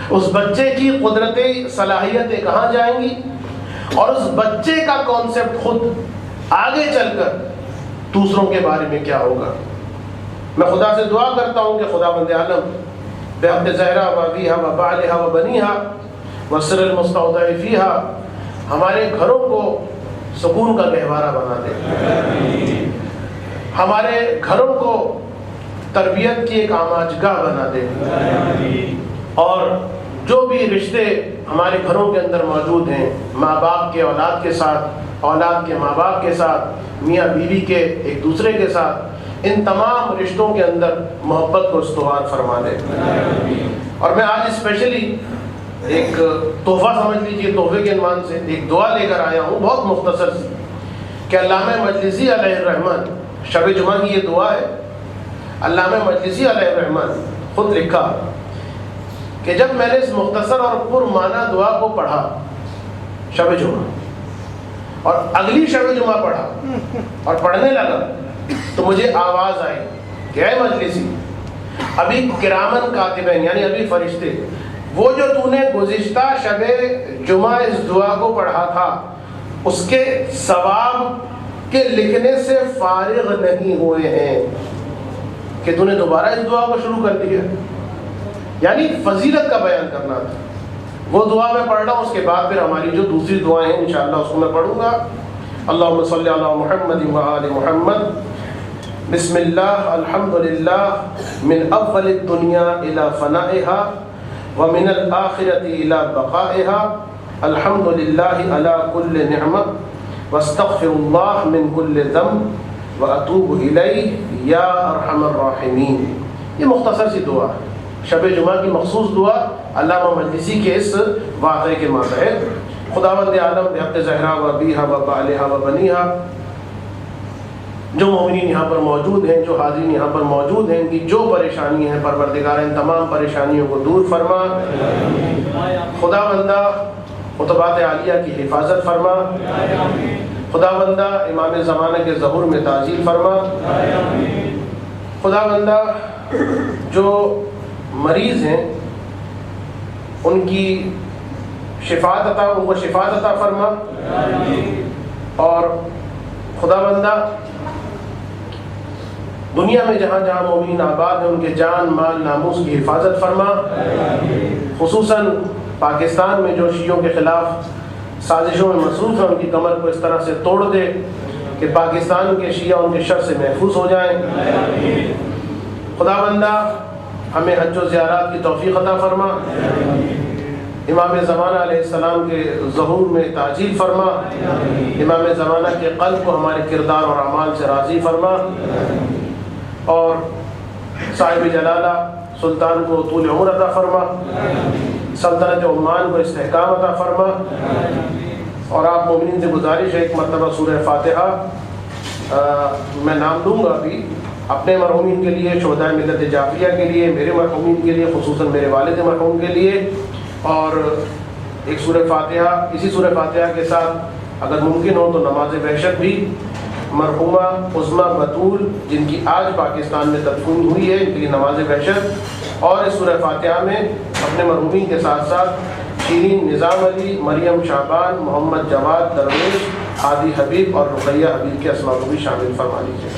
اس بچے کی قدرتی صلاحیتیں کہاں جائیں گی، اور اس بچے کا کانسیپٹ خود آگے چل کر دوسروں کے بارے میں کیا ہوگا۔ میں خدا سے دعا کرتا ہوں کہ خدا بند عالم بحق زہرا و ابیہا و بعلہا و بنیہا و سر المستودع فیہا ہمارے گھروں کو سکون کا گہوارہ بنا دے، ہمارے گھروں کو تربیت کی ایک آماجگاہ بنا دے، اور جو بھی رشتے ہمارے گھروں کے اندر موجود ہیں، ماں باپ کے اولاد کے ساتھ، اولاد کے ماں باپ کے ساتھ، میاں بیوی کے ایک دوسرے کے ساتھ، ان تمام رشتوں کے اندر محبت کو استوار فرما دے۔ اور میں آج اسپیشلی ایک تحفہ سمجھ لیجیے، تحفے کے عنوان سے ایک دعا لے کر آیا ہوں، بہت مختصر سی، کہ علامہ مجلسی علیہ الرحمن، شب جمعہ کی یہ دعا ہے، علامہ مجلسی علیہ الرحمن خود لکھا کہ جب میں نے اس مختصر اور پرمعنی دعا کو پڑھا شب جمعہ، اور اگلی شب جمعہ پڑھا اور پڑھنے لگا، تو مجھے آواز آئی کہ اے مجلسی، ابھی کرامن کاتبین یعنی ابھی فرشتے، وہ جو تو نے گزشتہ شب جمعہ اس دعا کو پڑھا تھا اس کے ثواب کے لکھنے سے فارغ نہیں ہوئے ہیں، کہ تو نے دوبارہ اس دعا کو شروع کر دیا، یعنی فضیلت کا بیان کرنا تھا۔ وہ دعا میں پڑھ رہا ہوں، اس کے بعد پھر ہماری جو دوسری دعائیں ہیں انشاءاللہ اس کو میں پڑھوں گا۔ اللہم صلی علی محمد و آل محمد، بسم اللہ، الحمدللہ، من اول الدنیا الی فنائها ومن الآخرة الی بقائها، الحمدللہ علی کل نعمہ، واستغفر اللہ من کل ذنب واتوب الیہ یا ارحم الراحمین۔ یہ مختصر سی دعا ہے، شب جمعہ کی مخصوص دعا علامہ مجلسی کے اس واقعے کے ماتحت۔ خداوند عالم بحق زہرا و ابیہا و بعلہا و بنیہا، جو مومنین یہاں پر موجود ہیں، جو حاضرین یہاں پر موجود ہیں، ان کی جو پریشانی ہیں پروردگار ان تمام پریشانیوں کو دور فرما، خداوندہ خطبات عالیہ کی حفاظت فرما، خداوندہ امام زمانہ کے ظہور میں تعجیل فرما، خداوندہ جو مریض ہیں ان کی ان کو شفاعت عطا فرما، اور خداوندہ دنیا میں جہاں جہاں مومنین آباد ہیں ان کے جان مال ناموس کی حفاظت فرما، خصوصاً پاکستان میں جو شیعوں کے خلاف سازشوں میں مصروف ہیں ان کی کمر کو اس طرح سے توڑ دے کہ پاکستان کے شیعہ ان کے شر سے محفوظ ہو جائیں۔ خدا بندہ ہمیں حج و زیارات کی توفیق عطا فرما، امام زمانہ علیہ السلام کے ظہور میں تعجیل فرما، امام زمانہ کے قلب کو ہمارے کردار اور اعمال سے راضی فرما، اور صاحب جلالہ سلطان کو طول عمر عطا فرما، سلطنت عمان کو استحکام عطا فرما، اور آپ مومنین سے گزارش ہے ایک مرتبہ سورہ فاتحہ میں نام لوں گا ابھی اپنے مرحومین کے لیے، شہدائے ملت جعفریہ کے لیے، میرے مرحومین کے لیے، خصوصاً میرے والد مرحوم کے لیے، اور ایک سورہ فاتحہ، اسی سورہ فاتحہ کے ساتھ اگر ممکن ہو تو نماز وحشت بھی مرحومہ عظمیٰ بطول جن کی آج پاکستان میں تدفین ہوئی ہے ان کے لیے نماز وحشت، اور اس سورہ فاتحہ میں اپنے مرحومین کے ساتھ ساتھ شیرین نظام علی، مریم شعبان، محمد جواد درویش، عادی حبیب اور رقیہ حبیب کے اسماء کو بھی شامل فرما لیجیے۔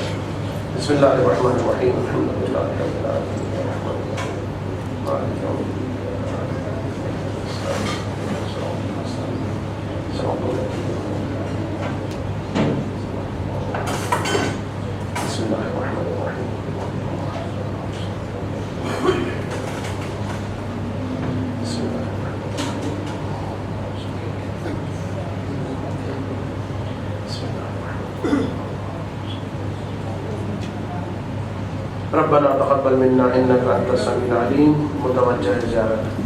بسم اللہ الرحمن الرحیم، الحمد للہ رب العالمین، مالک یوم الدین۔ ربنا تقبل منا انك انت السميع العليم، متوجہ زیارت۔